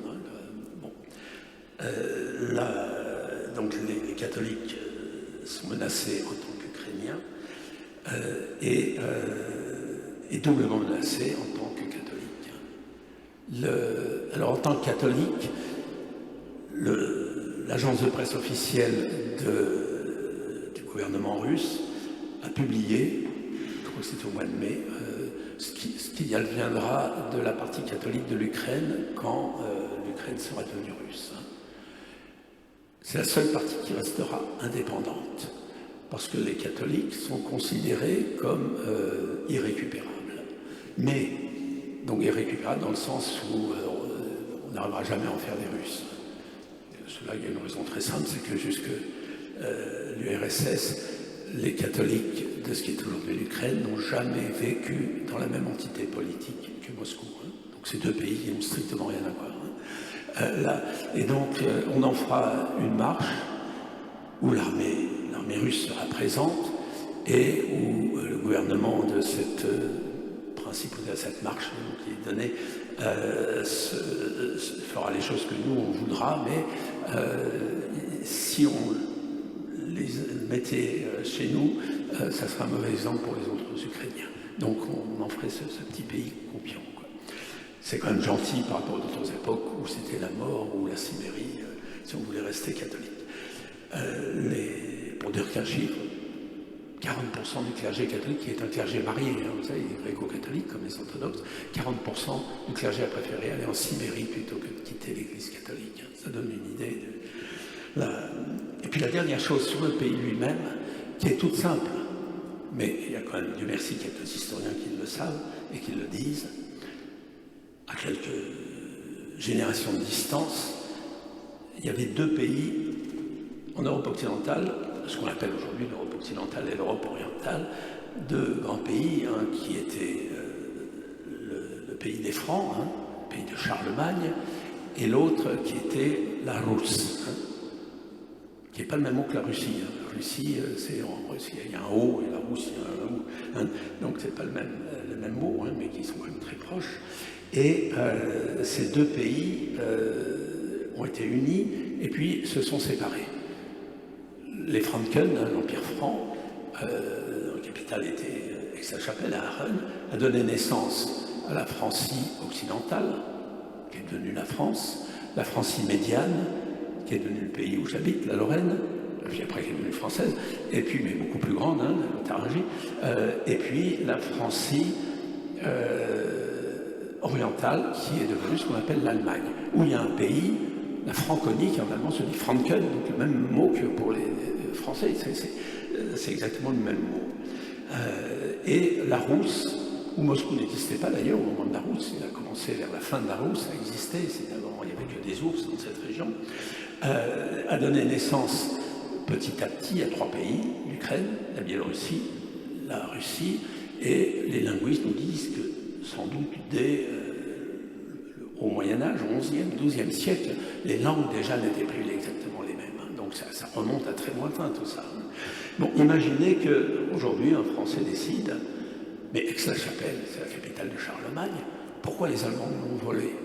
Bon. Donc les catholiques sont menacés en tant qu'Ukrainiens et doublement menacés en tant que catholiques. Alors en tant que catholique, l'agence de presse officielle du gouvernement russe a publié, je crois que c'était au mois de mai, ce qui adviendra de la partie catholique de l'Ukraine quand l'Ukraine sera devenue russe. C'est la seule partie qui restera indépendante, parce que les catholiques sont considérés comme irrécupérables. Mais, donc irrécupérables dans le sens où on n'arrivera jamais à en faire des Russes. Cela, il y a une raison très simple, c'est que jusque l'URSS, les catholiques de ce qui est aujourd'hui l'Ukraine n'ont jamais vécu dans la même entité politique que Moscou. Donc ces deux pays n'ont strictement rien à voir. Et donc on en fera une marche où l'armée russe sera présente et où le gouvernement de cette marche qui est donnée fera les choses que nous on voudra, mais si on les mettait chez nous, ça serait un mauvais exemple pour les autres Ukrainiens. Donc on en ferait ce petit pays confiant. C'est quand même gentil par rapport à d'autres époques où c'était la mort ou la Sibérie, si on voulait rester catholique. Pour dire qu'un chiffre, 40% du clergé catholique qui est un clergé marié, vous savez, les gréco-catholiques comme les orthodoxes, 40% du clergé a préféré aller en Sibérie plutôt que de quitter l'Église catholique. Ça donne une idée. Et puis la dernière chose sur le pays lui-même, qui est toute simple, mais il y a quand même, Dieu merci, quelques historiens qui le savent et qui le disent, à quelques générations de distance, il y avait deux pays en Europe occidentale, ce qu'on appelle aujourd'hui l'Europe occidentale et l'Europe orientale, deux grands pays, un qui était le pays des Francs, le pays de Charlemagne, et l'autre qui était la Russe, qui n'est pas le même mot que la Russie. La Russie, c'est en Russie, il y a un O, et la Russie, il y a un O. Donc c'est pas le même mot, mais qui sont quand même très proches. Et ces deux pays ont été unis et puis se sont séparés. Les Franken, l'Empire franc, la capitale était Aix-la-Chapelle à Aachen, a donné naissance à la Francie occidentale, qui est devenue la France, la Francie médiane, qui est devenue le pays où j'habite, la Lorraine, puis après qui est devenue française, et puis, mais beaucoup plus grande, la Thuringie, et puis la Francie orientale, qui est devenue ce qu'on appelle l'Allemagne, où il y a un pays, la Franconie, qui en allemand se dit Franken, donc le même mot que pour les Français, c'est exactement le même mot. Et la Rousse, où Moscou n'existait pas d'ailleurs au moment de la Rousse, il a commencé vers la fin de la Rousse à exister, il n'y avait que des ours dans cette région, a donné naissance petit à petit à trois pays, l'Ukraine, la Biélorussie, la Russie, Et les linguistes nous disent que, sans doute, dès au Moyen-Âge, au XIe, XIIe siècle, les langues déjà n'étaient plus exactement les mêmes. Hein. Donc ça remonte à très lointain, tout ça. Hein. Bon, imaginez qu'aujourd'hui, un Français décide, mais Aix-la-Chapelle, c'est la capitale de Charlemagne, pourquoi les Allemands l'ont volé?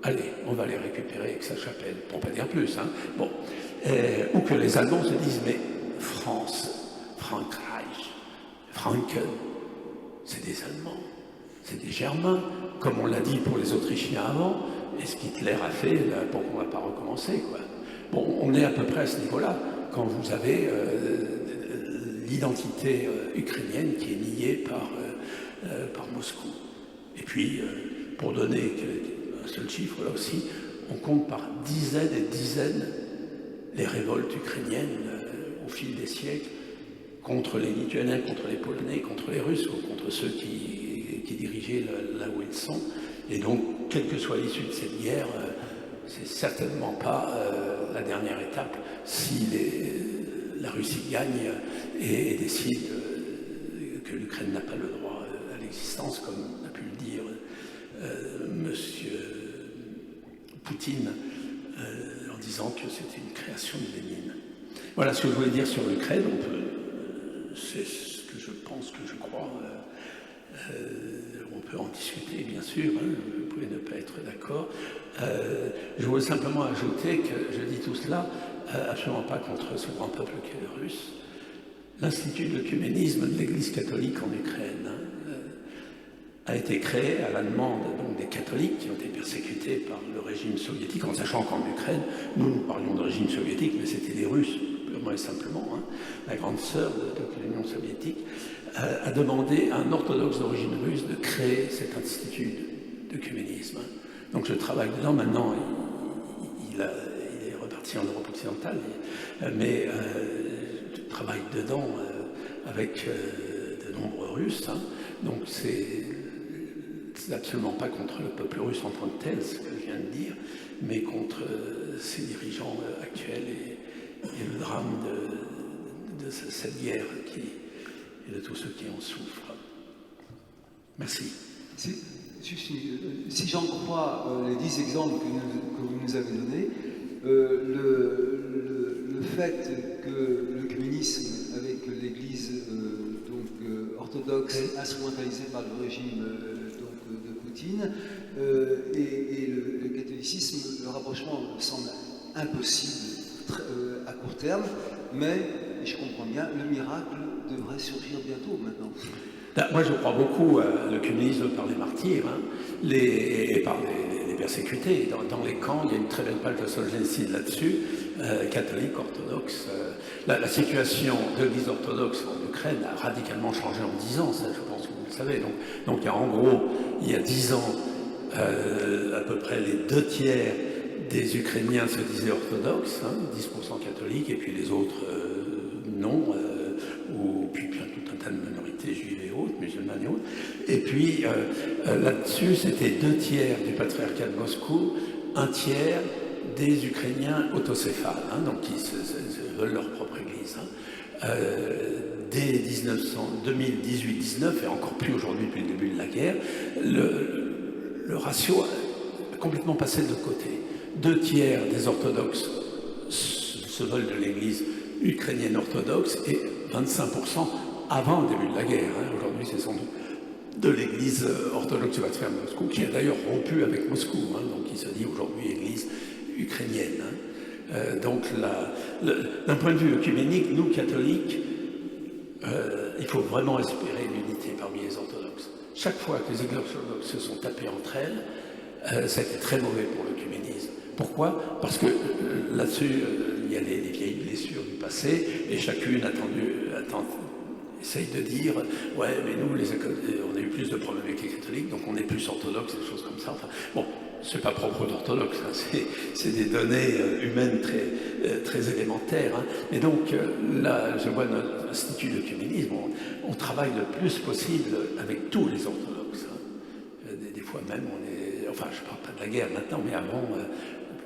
Allez, on va les récupérer Aix-la-Chapelle, pour ne pas dire plus. Hein. Bon. Ou que les Allemands se disent, mais France, Frankreich, Franken, c'est des Allemands, c'est des Germains, comme on l'a dit pour les Autrichiens avant, et ce qu'Hitler a fait, là, pourquoi on ne va pas recommencer, quoi. Bon, on est à peu près à ce niveau-là, quand vous avez l'identité ukrainienne qui est niée par Moscou. Et puis, pour donner un seul chiffre, là aussi, on compte par dizaines et dizaines les révoltes ukrainiennes au fil des siècles contre les Lituaniens, contre les Polonais, contre les Russes, ou contre ceux qui dirigeaient là où ils sont. Et donc, quelle que soit l'issue de cette guerre, c'est certainement pas la dernière étape si la Russie gagne et décide que l'Ukraine n'a pas le droit à l'existence, comme a pu le dire Monsieur Poutine, en disant que c'était une création de Lénine. Voilà ce que je voulais dire sur l'Ukraine. C'est ce que je pense, que je crois. On peut en discuter, bien sûr. Hein, vous pouvez ne pas être d'accord. Je voulais simplement ajouter que je dis tout cela absolument pas contre ce grand peuple qu'est le russe. L'Institut de l'œcuménisme de l'Église catholique en Ukraine a été créé à la demande donc, des catholiques qui ont été persécutés par le régime soviétique, en sachant qu'en Ukraine, nous parlions de régime soviétique, mais c'était les Russes, purement et simplement, hein, la grande sœur de l'Union soviétique, a demandé à un orthodoxe d'origine russe de créer cet institut d'œcuménisme. Donc je travaille dedans, maintenant il est reparti en Europe occidentale, mais je travaille dedans avec de nombreux Russes, hein, donc c'est absolument pas contre le peuple russe en tant que tel, ce que je viens de dire, mais contre ses dirigeants actuels et le drame de cette guerre et de tous ceux qui en souffrent. Merci. Si j'en crois les 10 exemples que vous nous avez donnés, le fait que le communisme avec l'Église orthodoxe instrumentalisée par le régime de Poutine et le catholicisme, le rapprochement semble impossible à court terme, mais je comprends bien, le miracle devrait surgir bientôt maintenant. Moi, je crois beaucoup à l'œcuménisme par les martyrs, hein, et par les persécutés. Dans les camps, il y a une très belle page de Solzhenitsyn là-dessus, catholique, orthodoxe. La situation de l'Église orthodoxe en Ukraine a radicalement changé en 10 ans, ça je pense que vous le savez. Donc en gros, il y a 10 ans, à peu près les 2/3 des Ukrainiens se disaient orthodoxes, hein, 10% catholiques, et puis les autres non, ou puis tout un tas de minorités juives et autres, musulmanes et autres. Et puis là-dessus, c'était 2/3 du patriarcat de Moscou, 1/3 des Ukrainiens autocéphales, hein, donc qui veulent leur propre église. Hein. Dès 2018-19, et encore plus aujourd'hui depuis le début de la guerre, le ratio a complètement passé de côté. 2/3 des orthodoxes se veulent de l'église ukrainienne orthodoxe et 25% avant le début de la guerre. Hein. Aujourd'hui, c'est sans doute de l'église orthodoxe du Vatican de Moscou, qui a d'ailleurs rompu avec Moscou, hein, donc il se dit aujourd'hui église ukrainienne. Hein. Donc d'un point de vue œcuménique, nous catholiques, il faut vraiment espérer l'unité parmi les orthodoxes. Chaque fois que les églises orthodoxes se sont tapées entre elles, ça a été très mauvais pour l'œcuménisme. Pourquoi? Parce que là-dessus, il y a des vieilles blessures du passé, et chacune essaye de dire « ouais, mais nous, on a eu plus de problèmes avec les catholiques, donc on est plus orthodoxes, des choses comme ça. » Enfin, bon, c'est pas propre d'orthodoxe, hein, c'est des données humaines très élémentaires. Hein. Et donc, là, je vois notre institut d'œcuménisme, on travaille le plus possible avec tous les orthodoxes. Hein. Des fois même, enfin, je ne parle pas de la guerre maintenant, mais avant,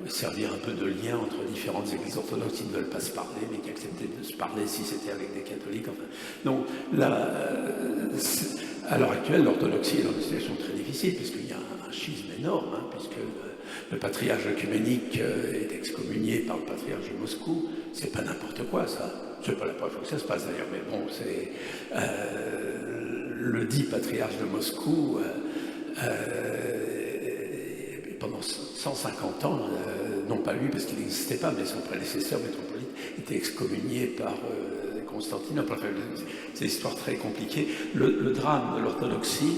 pouvait servir un peu de lien entre différentes églises orthodoxes qui ne veulent pas se parler, mais qui acceptaient de se parler si c'était avec des catholiques. Enfin, donc là, à l'heure actuelle, l'orthodoxie est dans une situation très difficile, puisqu'il y a un schisme énorme, hein, puisque le patriarche œcuménique est excommunié par le patriarche de Moscou. C'est pas n'importe quoi, ça. C'est pas la première fois que ça se passe d'ailleurs, mais bon, c'est le dit patriarche de Moscou. Pendant 150 ans, non pas lui parce qu'il n'existait pas, mais son prédécesseur métropolite était excommunié par Constantinople. Enfin, c'est une histoire très compliquée. Le drame de l'orthodoxie,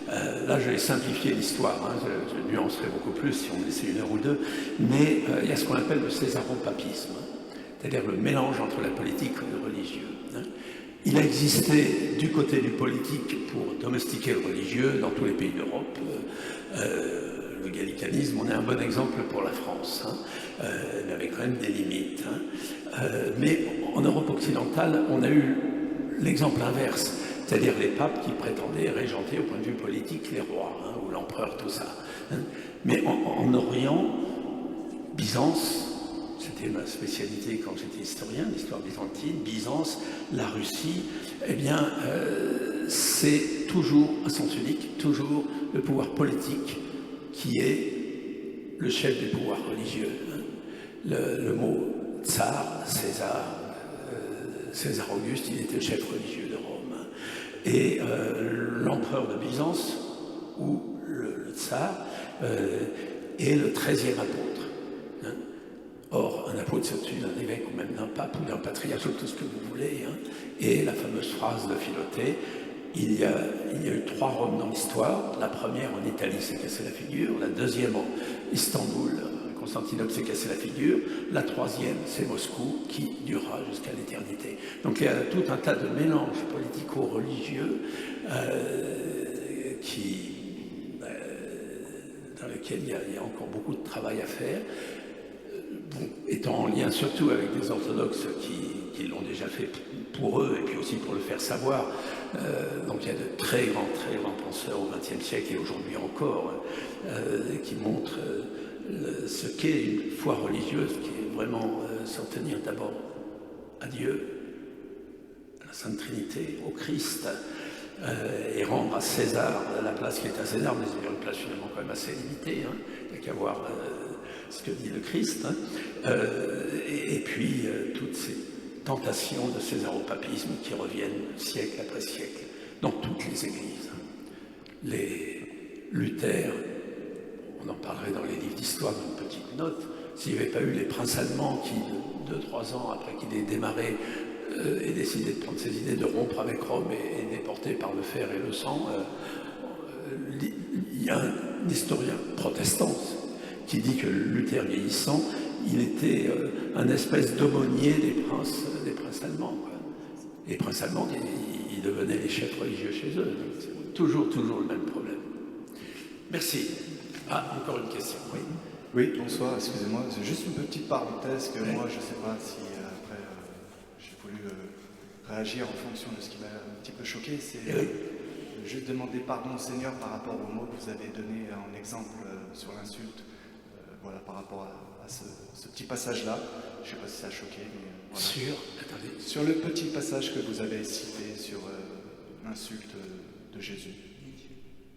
là je vais simplifier l'histoire, hein, je nuancerai beaucoup plus si on me laissait 1 heure ou 2, mais il y a ce qu'on appelle le césaropapisme, hein, c'est-à-dire le mélange entre la politique et le religieux. Hein. Il a existé du côté du politique pour domestiquer le religieux dans tous les pays d'Europe. Le gallicanisme, on est un bon exemple pour la France, hein, mais avec quand même des limites. Hein. Mais en Europe occidentale, on a eu l'exemple inverse, c'est-à-dire les papes qui prétendaient régenter au point de vue politique les rois, hein, ou l'empereur, tout ça. Hein. Mais en Orient, Byzance, c'était ma spécialité quand j'étais historien, l'histoire byzantine, Byzance, la Russie, eh bien, c'est toujours, à sens unique, toujours le pouvoir politique qui est le chef du pouvoir religieux. Hein. Le mot tsar, César Auguste, il était le chef religieux de Rome. Hein. Et l'empereur de Byzance, ou le tsar, est le 13e apôtre. Hein. Or, un apôtre, c'est au-dessus d'un évêque ou même d'un pape ou d'un patriarche, ou tout ce que vous voulez. Hein. Et la fameuse phrase de Philothée, il y a eu 3 Roms dans l'histoire. La première en Italie s'est cassé la figure, la deuxième en Istanbul, Constantinople s'est cassé la figure, la troisième c'est Moscou qui durera jusqu'à l'éternité. Donc il y a tout un tas de mélanges politico-religieux dans lesquels il y a encore beaucoup de travail à faire. Bon, étant en lien surtout avec des orthodoxes qui l'ont déjà fait pour eux et puis aussi pour le faire savoir. Donc il y a de très grands penseurs au XXe siècle et aujourd'hui encore qui montrent ce qu'est une foi religieuse, qui est vraiment s'en tenir d'abord à Dieu, à la Sainte Trinité, au Christ, et rendre à César la place qui est à César, mais c'est une place finalement quand même assez limitée, hein. Il n'y a qu'à voir ce que dit le Christ, hein. Et puis toutes ces tentations de césaropapisme qui reviennent siècle après siècle dans toutes les églises. Les Luther, on en parlerait dans les livres d'histoire d'une petite note, s'il n'y avait pas eu les princes allemands qui, 2-3 ans après qu'il ait démarré, aient décidé de prendre ses idées, de rompre avec Rome et déporter par le fer et le sang, il y a un historien protestant qui dit que Luther vieillissant, il était un espèce d'aumônier des princes allemands. Quoi. Les princes allemands, ils devenaient les chefs religieux chez eux. Donc c'est toujours le même problème. Merci. Ah, encore une question. Oui. Oui, bonsoir, excusez-moi. C'est juste une petite parenthèse que moi, je ne sais pas si après j'ai voulu réagir en fonction de ce qui m'a un petit peu choqué. C'est juste demander pardon au Seigneur par rapport aux mots que vous avez donné en exemple sur l'insulte. Voilà, par rapport à ce petit passage-là. Je ne sais pas si ça a choqué, mais voilà. Sur le petit passage que vous avez cité sur l'insulte de Jésus.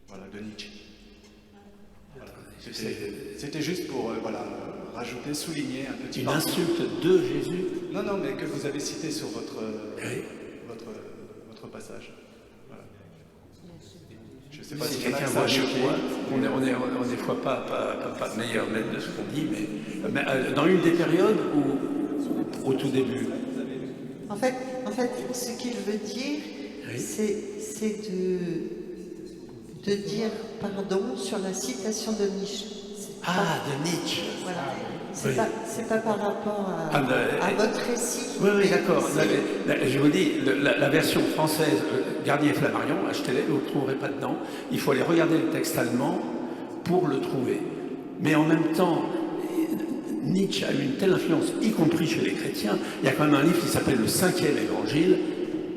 Voilà, de Nietzsche. Voilà. C'était juste pour rajouter, souligner un petit Une insulte de Jésus? Non, mais que vous avez cité sur votre passage. Voilà. Je ne sais pas si quelqu'un voit chez moi, on est des fois pas meilleur maître de ce qu'on dit, mais dans une des périodes ou au tout début? En fait, ce qu'il veut dire, c'est de dire pardon sur la citation de Nietzsche. De Nietzsche. Voilà. C'est pas par rapport à votre récit. Oui, d'accord. Je vous dis, la version française, Garnier et Flammarion, achetez-les, vous ne le trouverez pas dedans. Il faut aller regarder le texte allemand pour le trouver. Mais en même temps, Nietzsche a eu une telle influence, y compris chez les chrétiens. Il y a quand même un livre qui s'appelle Le 5e Évangile,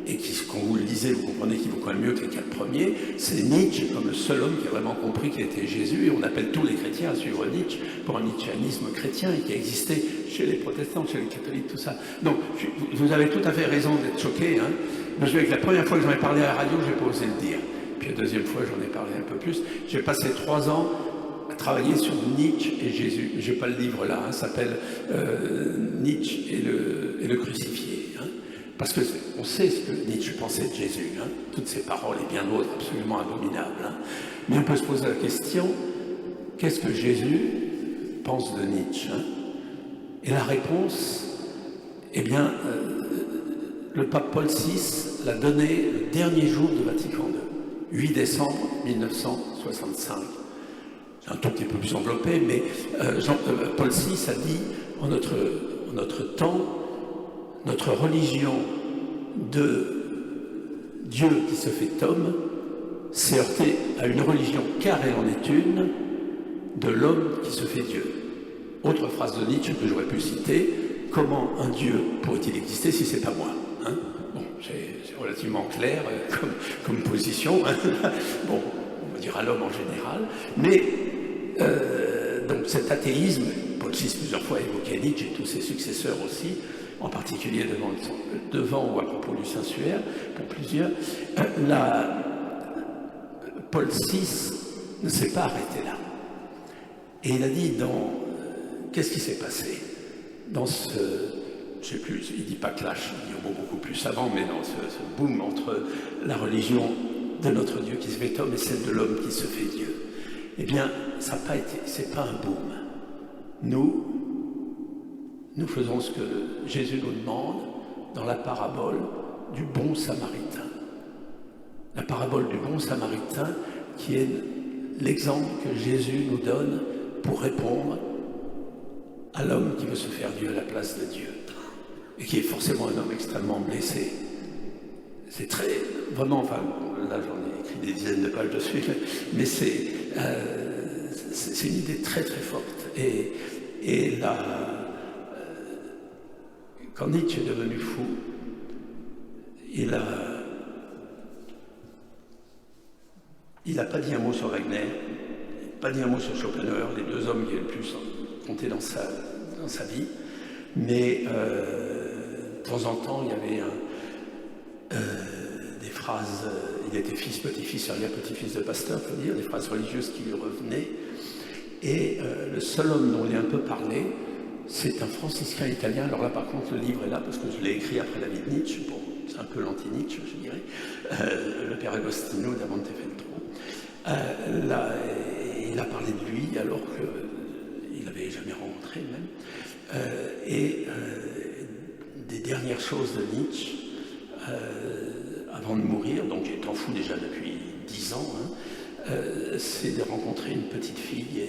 et quand vous le lisez, vous comprenez qu'il vaut quand même mieux que les 4 premiers, c'est Nietzsche comme le seul homme qui a vraiment compris qu'il était Jésus, et on appelle tous les chrétiens à suivre Nietzsche pour un nietzschéanisme chrétien et qui a existé chez les protestants, chez les catholiques, tout ça. Donc, vous avez tout à fait raison d'être choqué. Hein. Moi, je veux dire que la première fois que j'en ai parlé à la radio, je n'ai pas osé le dire. Puis la deuxième fois, j'en ai parlé un peu plus. J'ai passé 3 ans à travailler sur Nietzsche et Jésus. Je n'ai pas le livre là, ça s'appelle Nietzsche et le crucifié. Hein. Parce qu'on sait ce que Nietzsche pensait de Jésus. Hein. Toutes ses paroles et bien d'autres absolument abominables. Hein. Mais on peut se poser la question, qu'est-ce que Jésus pense de Nietzsche, hein? Et la réponse, eh bien, le pape Paul VI l'a donné le dernier jour de Vatican II, 8 décembre 1965. Un tout petit peu plus enveloppé, mais Paul VI a dit, en notre temps, notre religion de Dieu qui se fait homme s'est heurtée à une religion, car elle en est une, de l'homme qui se fait Dieu. Autre phrase de Nietzsche que j'aurais pu citer, comment un Dieu pourrait-il exister si c'est pas moi, hein? Bon, c'est relativement clair comme position, hein. Bon, on va dire à l'homme en général, mais donc cet athéisme, Paul VI plusieurs fois évoqué Nietzsche et tous ses successeurs aussi, en particulier devant ou à propos du Saint-Suaire, pour plusieurs, Paul VI ne s'est pas arrêté là. Et il a dit qu'est-ce qui s'est passé dans ce, je sais plus, il dit pas clash, il dit un mot beaucoup plus savant, mais dans ce boom entre la religion de notre Dieu qui se fait homme et celle de l'homme qui se fait Dieu. Eh bien, ça n'a pas été, c'est pas un boom. Nous faisons ce que Jésus nous demande dans la parabole du bon samaritain. La parabole du bon samaritain qui est l'exemple que Jésus nous donne pour répondre à l'homme qui veut se faire Dieu à la place de Dieu et qui est forcément un homme extrêmement blessé. C'est très, vraiment, enfin, là j'en ai écrit des dizaines de pages dessus, mais c'est une idée très très forte. Et là, quand Nietzsche est devenu fou, il n'a pas dit un mot sur Wagner, pas dit un mot sur Schopenhauer, les 2 hommes qui ont le plus compté dans sa vie, mais de temps en temps, il y avait des phrases, il était fils, petit-fils, arrière-petit-fils de pasteur, faut dire, des phrases religieuses qui lui revenaient, et le seul homme dont il a un peu parlé, c'est un franciscain italien. Alors là, par contre, le livre est là, parce que je l'ai écrit après la vie de Nietzsche, bon, c'est un peu l'anti-Nietzsche, je dirais, le père Agostino da Montefeltro. Là, il a parlé de lui alors qu'il n'avait jamais rencontré même. Des dernières choses de Nietzsche, avant de mourir, donc étant fou déjà depuis 10 ans, hein, c'est de rencontrer une petite fille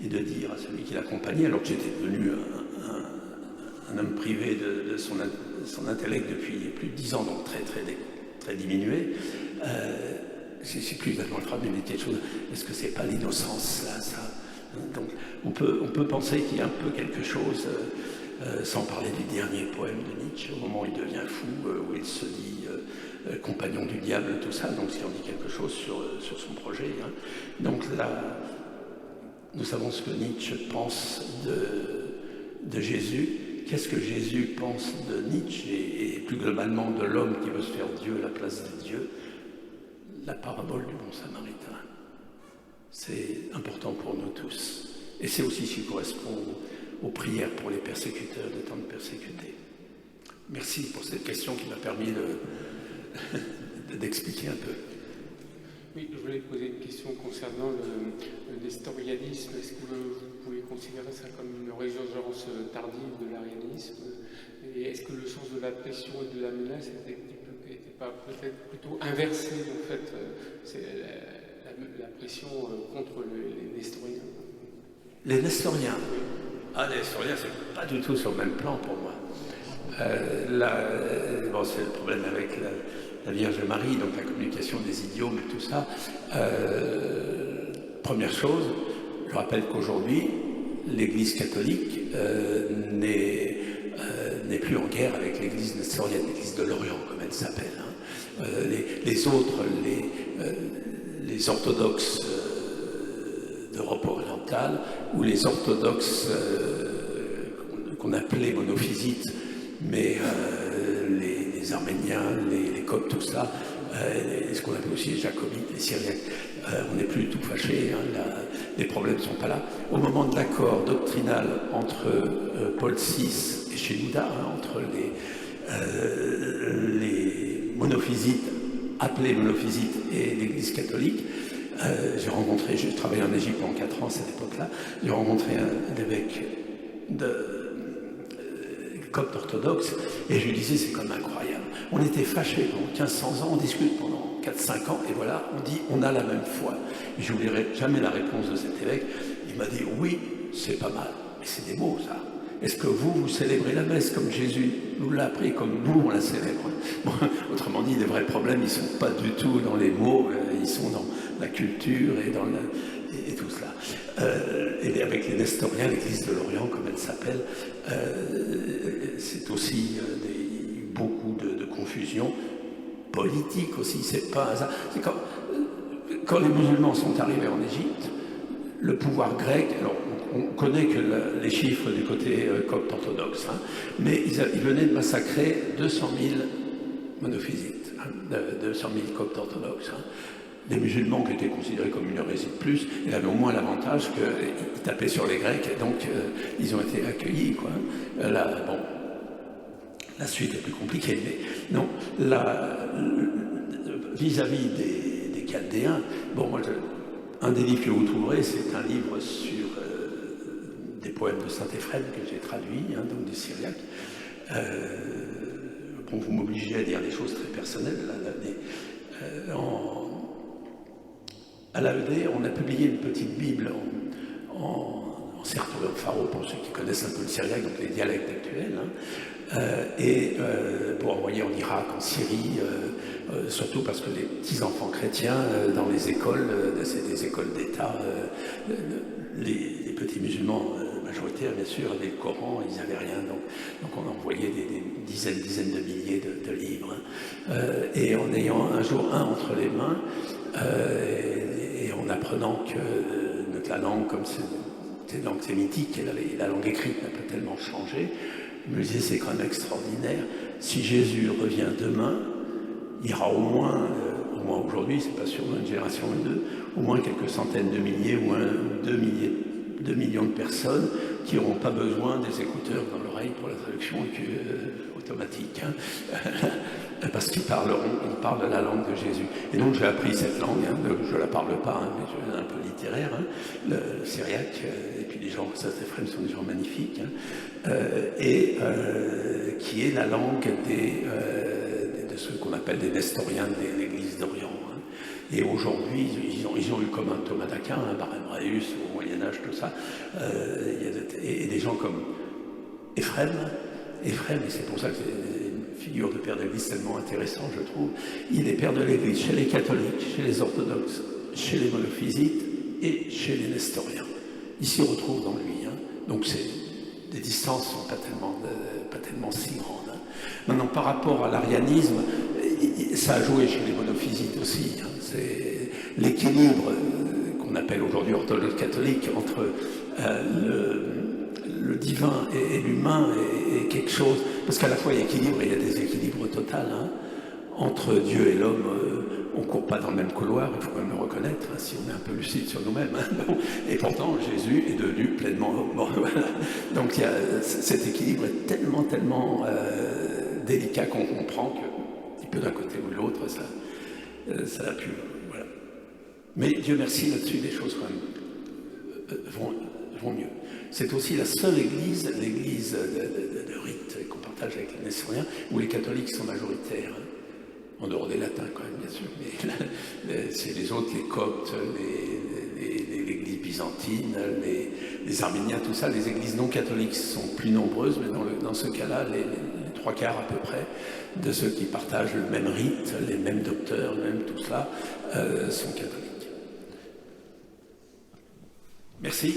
et de dire à celui qui l'accompagnait, alors que j'étais devenu un homme privé de son intellect depuis plus de 10 ans, donc très, très, très diminué, je ne sais plus exactement le phrase, mais quelque chose, est-ce que c'est pas l'innocence là, ça? Donc on peut penser qu'il y a un peu quelque chose, sans parler du dernier poème de Nietzsche, au moment où il devient fou, où il se dit compagnon du diable, tout ça, donc si on dit quelque chose sur son projet. Hein. Donc là, nous savons ce que Nietzsche pense de Jésus. Qu'est-ce que Jésus pense de Nietzsche et plus globalement de l'homme qui veut se faire Dieu à la place de Dieu? La parabole du bon samaritain. C'est important pour nous tous. Et c'est aussi ce qui correspond aux prières pour les persécuteurs de temps de persécuter. Merci pour cette question qui m'a permis d'expliquer un peu. Oui, je voulais poser une question concernant le nestorianisme. Est-ce que vous pouvez considérer ça comme une résurgence tardive de l'arianisme? Et est-ce que le sens de la pression et de la menace n'était pas peut-être plutôt inversé, en fait, c'est la pression contre les nestoriens? Les nestoriens? Ah, les nestoriens, c'est pas du tout sur le même plan pour moi. Bon, c'est le problème avec la Vierge Marie, donc la communication des idiomes et tout ça. Première chose, je rappelle qu'aujourd'hui, l'Église catholique n'est n'est plus en guerre avec l'Église nestorienne, l'Église de l'Orient, comme elle s'appelle. Hein. Les autres, les orthodoxes d'Europe orientale, ou les orthodoxes qu'on appelait monophysites, mais les Arméniens, les Coptes, tout ça, ce qu'on appelle aussi les Jacobites, les Syriaques, on n'est plus du tout fâchés, hein, les problèmes ne sont pas là. Au moment de l'accord doctrinal entre Paul VI et Shenouda, hein, entre les monophysites, appelés monophysites, et l'Église catholique, j'ai travaillé en Égypte pendant 4 ans à cette époque-là, j'ai rencontré un évêque copte orthodoxe, et je lui disais, c'est comme incroyable. On était fâchés pendant 1500 ans, on discute pendant 4-5 ans, et voilà, on dit, on a la même foi. Et je n'oublierai jamais la réponse de cet évêque. Il m'a dit, oui, c'est pas mal, mais c'est des mots, ça. Est-ce que vous célébrez la messe comme Jésus nous l'a appris, comme nous, on la célèbre? Bon, autrement dit, les vrais problèmes, ils ne sont pas du tout dans les mots, ils sont dans la culture et tout cela. Et avec les Nestoriens, l'Église de l'Orient, comme elle s'appelle, c'est aussi beaucoup de confusion politique aussi. C'est pas un hasard. C'est quand les musulmans sont arrivés en Égypte, le pouvoir grec, alors on connaît que les chiffres du côté copte orthodoxe, hein, mais ils venaient de massacrer 200 000 monophysites, hein, 200 000 coptes orthodoxes. Hein. Les musulmans qui étaient considérés comme une hérésie de plus, ils avaient au moins l'avantage qu'ils tapaient sur les Grecs, et donc ils ont été accueillis. Quoi. La suite est plus compliquée, mais non, vis-à-vis des Chaldéens, bon, moi, un des livres que vous trouverez, c'est un livre sur des poèmes de Saint-Éphrem que j'ai traduits, hein, donc du syriaque. Bon, vous m'obligez à dire des choses très personnelles. À l'AED, on a publié une petite Bible en serto et en pharo, pour ceux qui connaissent un peu le syriaque, donc les dialectes actuels, hein, pour envoyer en Irak, en Syrie, surtout parce que les petits-enfants chrétiens, dans les écoles, c'est des écoles d'État, les petits musulmans majoritaires, bien sûr, avaient le Coran, ils n'avaient rien, donc on envoyait des dizaines de milliers de livres. Hein. Et en ayant un jour un entre les mains, et en apprenant que notre langue, comme c'est une langue sémitique, et la langue écrite n'a pas tellement changé, je me disais, c'est quand même extraordinaire. Si Jésus revient demain, il y aura au moins aujourd'hui, c'est pas sûr, une génération ou deux, au moins quelques centaines de milliers ou 2 millions de personnes qui n'auront pas besoin des écouteurs dans l'oreille pour la traduction automatique, hein, parce qu'ils parlent la langue de Jésus. Et donc j'ai appris cette langue, hein, je ne la parle pas, hein, mais je suis un peu littéraire, hein, le syriaque, et puis les gens, Saint-Éphrem sont des gens magnifiques, hein, qui est la langue de ceux qu'on appelle des Nestoriens de l'Église d'Orient. Hein. Et aujourd'hui, ils ont eu comme un Thomas d'Aquin, un Barême-Raeus au Moyen-Âge, tout ça, et des gens comme Éphrem, et c'est pour ça que c'est une figure de père de l'Église tellement intéressant, je trouve. Il est père de l'Église chez les catholiques, chez les orthodoxes, chez les monophysites et chez les nestoriens. Il s'y retrouve dans lui. Hein. Donc les distances ne sont pas tellement si grandes. Hein. Maintenant, par rapport à l'arianisme, ça a joué chez les monophysites aussi. Hein. C'est l'équilibre qu'on appelle aujourd'hui orthodoxe catholique entre le divin et l'humain est quelque chose, parce qu'à la fois il y a équilibre et il y a des équilibres total. Hein. Entre Dieu et l'homme, on ne court pas dans le même couloir, il faut quand même le reconnaître, hein, si on est un peu lucide sur nous-mêmes. Hein, bon. Et pourtant, Jésus est devenu pleinement homme. Bon, voilà. Donc cet équilibre est tellement délicat qu'on comprend qu'il peut d'un côté ou de l'autre, ça a pu. Voilà. Mais Dieu merci, là-dessus, les choses quand même vont mieux. C'est aussi la seule église, l'église de rite qu'on partage avec les Nestoriens, où les catholiques sont majoritaires. Hein. En dehors des latins quand même, bien sûr, mais c'est les autres, les coptes, l'église byzantine, les arméniens, tout ça. Les églises non catholiques sont plus nombreuses, mais dans ce cas-là, les 3 quarts à peu près de ceux qui partagent le même rite, les mêmes docteurs, même tout cela, sont catholiques. Merci.